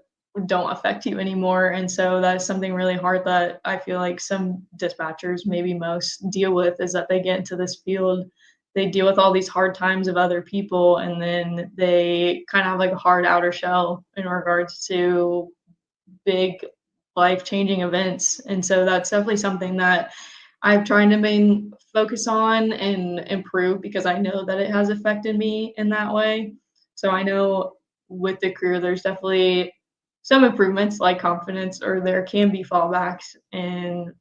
don't affect you anymore. And so that's something really hard that I feel like some dispatchers, maybe most, deal with is that they get into this field, they deal with all these hard times of other people, and then they kind of have like a hard outer shell in regards to big life changing events. And so that's definitely something that I'm trying to main focus on and improve because I know that it has affected me in that way. So I know with the career, there's definitely some improvements like confidence, or there can be fallbacks and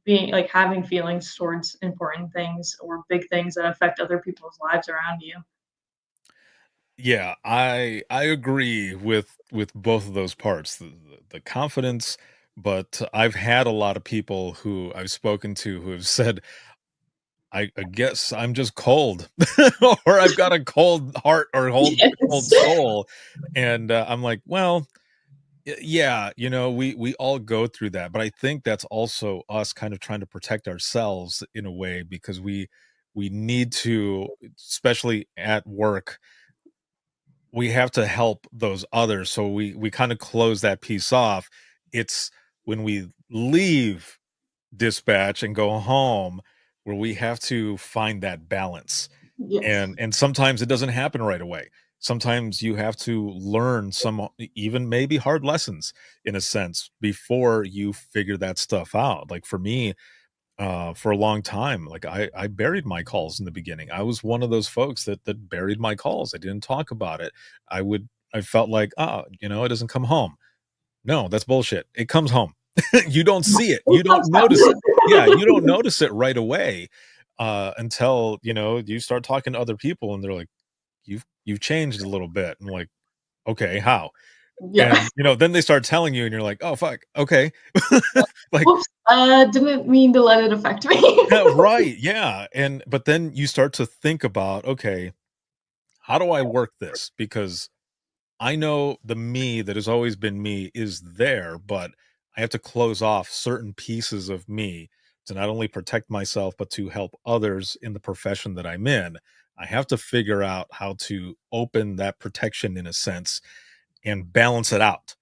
being like having feelings towards important things or big things that affect other people's lives around you.
Yeah, I agree with both of those parts, the confidence, but I've had a lot of people who I've spoken to who have said, I guess I'm just cold, or I've got a cold heart or cold
Yes.
soul, and I'm like, well, yeah, we all go through that, but I think that's also us kind of trying to protect ourselves in a way because we need to, especially at work we have to help those others. So we kind of close that piece off. It's when we leave dispatch and go home where we have to find that balance.
Yes.
And sometimes it doesn't happen right away. Sometimes you have to learn some even maybe hard lessons in a sense before you figure that stuff out. Like for me, for a long time. Like I buried my calls in the beginning. I was one of those folks that buried my calls. I didn't talk about it. I felt like, it doesn't come home. No, that's bullshit. It comes home. You don't see it. You
It
don't
comes out.
notice it. Yeah, you don't notice it right away until you start talking to other people and they're like, you've changed a little bit. And like, okay, how?
Yeah.
And, then they start telling you and you're like, "Oh, fuck. Okay." Like,
Whoops. Didn't mean to let it affect me.
yeah, right. Yeah. But then you start to think about, okay, how do I work this? Because I know the me that has always been me is there, but I have to close off certain pieces of me to not only protect myself, but to help others in the profession that I'm in. I have to figure out how to open that protection in a sense and balance it out.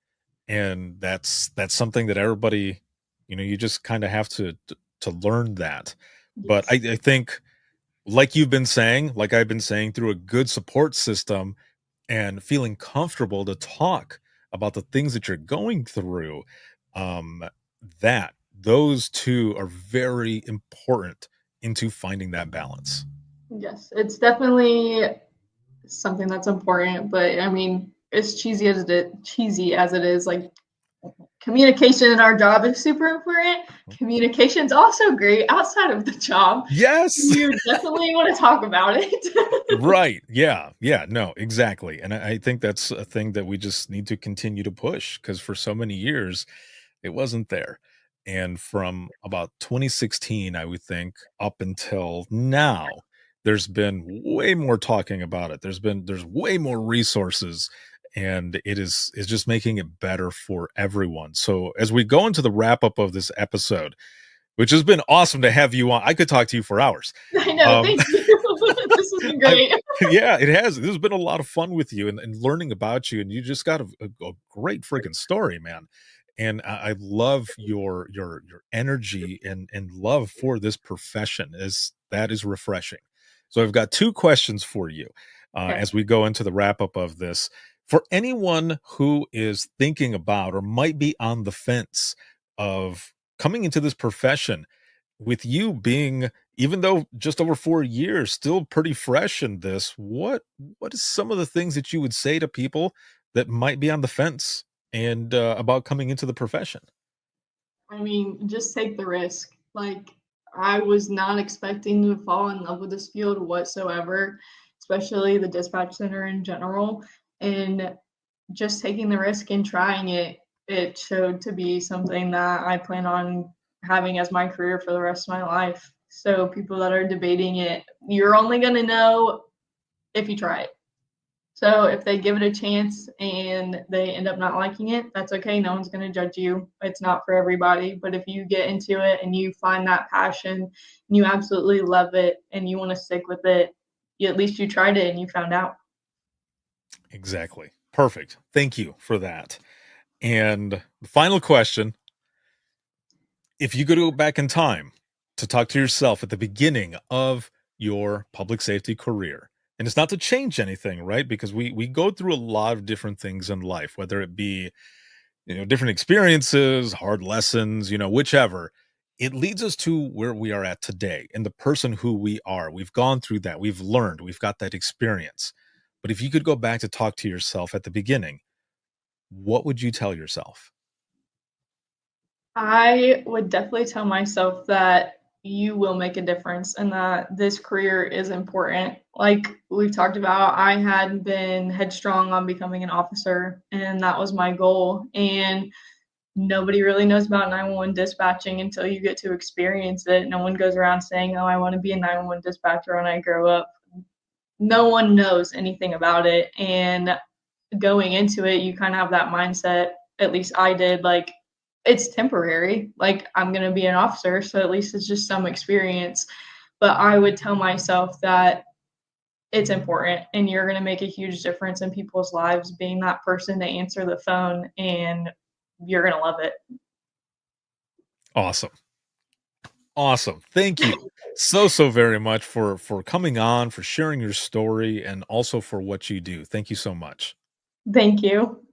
And that's something that everybody, you just kind of have to learn that. But
Yes.
I think, like you've been saying, like I've been saying, through a good support system and feeling comfortable to talk about the things that you're going through, um, that those two are very important into finding that balance.
Yes, it's definitely something that's important, but I mean, as cheesy as it is, like communication in our job is super important. Communication's also great outside of the job.
Yes.
You definitely want to talk about it.
Right. Yeah. Yeah. No, exactly. And I think that's a thing that we just need to continue to push because for so many years it wasn't there. And from about 2016, I would think, up until now, there's been way more talking about it. There's way more resources, and is just making it better for everyone. So as we go into the wrap up of this episode, which has been awesome to have you on. I could talk to you for hours.
I know.
Um,
Thank you. This has been
I
great.
yeah, it has. This has been a lot of fun with you and learning about you, and you just got a great freaking story, man. And I love your energy and love for this profession. Is refreshing. So I've got two questions for you
Okay.
as we go into the wrap up of this. For anyone who is thinking about or might be on the fence of coming into this profession, with you being, even though just over 4 years, still pretty fresh in this, what is some of the things that you would say to people that might be on the fence and about coming into the profession?
I mean, just take the risk. Like, I was not expecting to fall in love with this field whatsoever, especially the dispatch center in general. And just taking the risk and trying it, it showed to be something that I plan on having as my career for the rest of my life. So, people that are debating it, you're only going to know if you try it. So if they give it a chance and they end up not liking it, that's okay. No one's going to judge you. It's not for everybody. But if you get into it and you find that passion and you absolutely love it and you want to stick with it, at least you tried it and you found out.
Exactly. Perfect. Thank you for that. And the final question, if you could go back in time to talk to yourself at the beginning of your public safety career, and it's not to change anything, right? Because we go through a lot of different things in life, whether it be, different experiences, hard lessons, whichever. It leads us to where we are at today and the person who we are. We've gone through that. We've learned. We've got that experience. But if you could go back to talk to yourself at the beginning, what would you tell yourself?
I would definitely tell myself that you will make a difference and that this career is important. Like we've talked about, I had been headstrong on becoming an officer, and that was my goal. And nobody really knows about 911 dispatching until you get to experience it. No one goes around saying, "Oh, I want to be a 911 dispatcher when I grow up." No one knows anything about it. And going into it, you kind of have that mindset, at least I did, like, it's temporary. Like, I'm going to be an officer, so at least it's just some experience. But I would tell myself that it's important and you're going to make a huge difference in people's lives being that person to answer the phone, and you're going to love it.
Awesome. Awesome. Thank you so very much for coming on, for sharing your story, and also for what you do. Thank you so much.
Thank you.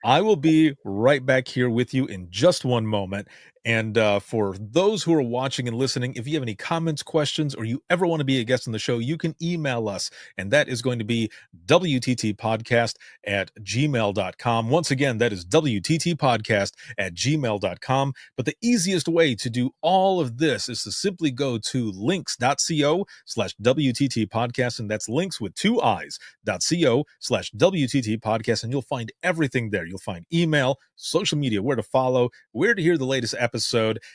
I will be right back here with you in just one moment. And for those who are watching and listening, if you have any comments, questions, or you ever want to be a guest on the show, you can email us, and that is going to be wttpodcast@gmail.com. Once again, that is wttpodcast@gmail.com. But the easiest way to do all of this is to simply go to links.co/WTT podcast, and that's links with 2 i's.co/WTT podcast, and you'll find everything there. You'll find email, social media, where to follow, where to hear the latest episode,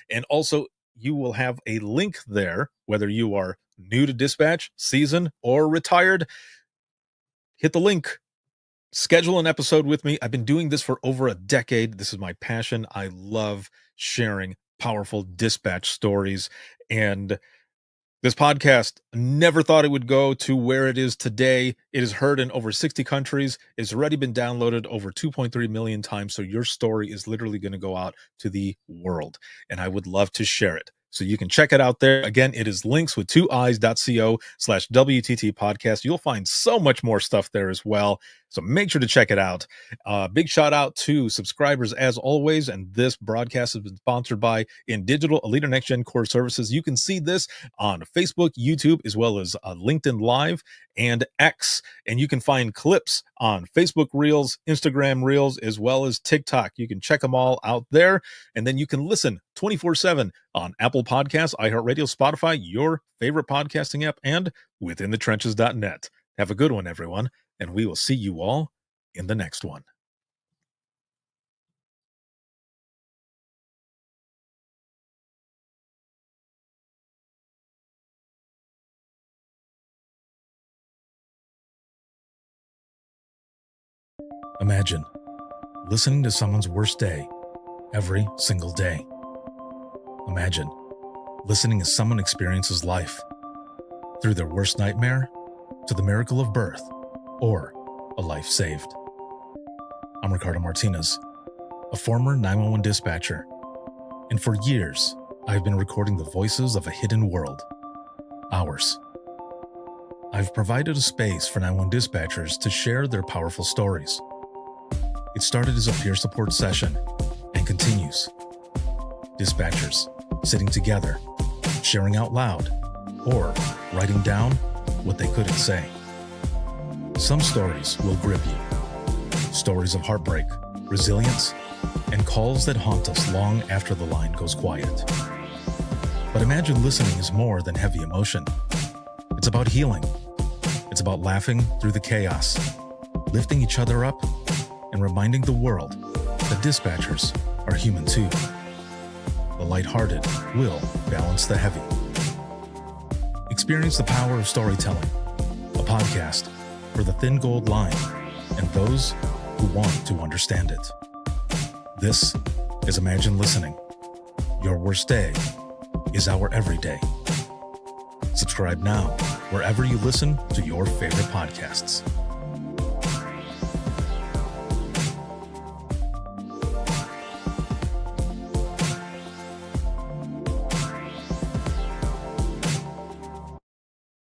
and also you will have a link there, whether you are new to dispatch, seasoned, or retired. Hit the link. Schedule an episode with me. I've been doing this for over a decade. This is my passion. I love sharing powerful dispatch stories. And this podcast, never thought it would go to where it is today. It is heard in over 60 countries. It's already been downloaded over 2.3 million times. So your story is literally going to go out to the world. And I would love to share it. So you can check it out there. Again, it is links with 2 i's.co/WTT podcast. You'll find so much more stuff there as well. So make sure to check it out. Big shout out to subscribers as always. And this broadcast has been sponsored by InDigital, a leader next gen core services. You can see this on Facebook, YouTube, as well as LinkedIn Live and X. And you can find clips on Facebook Reels, Instagram Reels, as well as TikTok. You can check them all out there. And then you can listen 24/7 on Apple Podcasts, iHeartRadio, Spotify, your favorite podcasting app, and withinthetrenches.net. Have a good one, everyone, and we will see you all in the next one. Imagine listening to someone's worst day every single day. Imagine listening as someone experiences life through their worst nightmare to the miracle of birth or a life saved. I'm Ricardo Martinez, a former 911 dispatcher, and for years, I've been recording the voices of a hidden world, ours. I've provided a space for 911 dispatchers to share their powerful stories. It started as a peer support session and continues. Dispatchers sitting together, sharing out loud, or writing down what they couldn't say. Some stories will grip you. Stories of heartbreak, resilience, and calls that haunt us long after the line goes quiet. But imagine listening is more than heavy emotion. It's about healing. It's about laughing through the chaos, lifting each other up, and reminding the world that dispatchers are human too. The lighthearted will balance the heavy. Experience the power of storytelling, a podcast for the thin gold line and those who want to understand it. This is Imagine Listening. Your worst day is our everyday. Subscribe now wherever you listen to your favorite podcasts.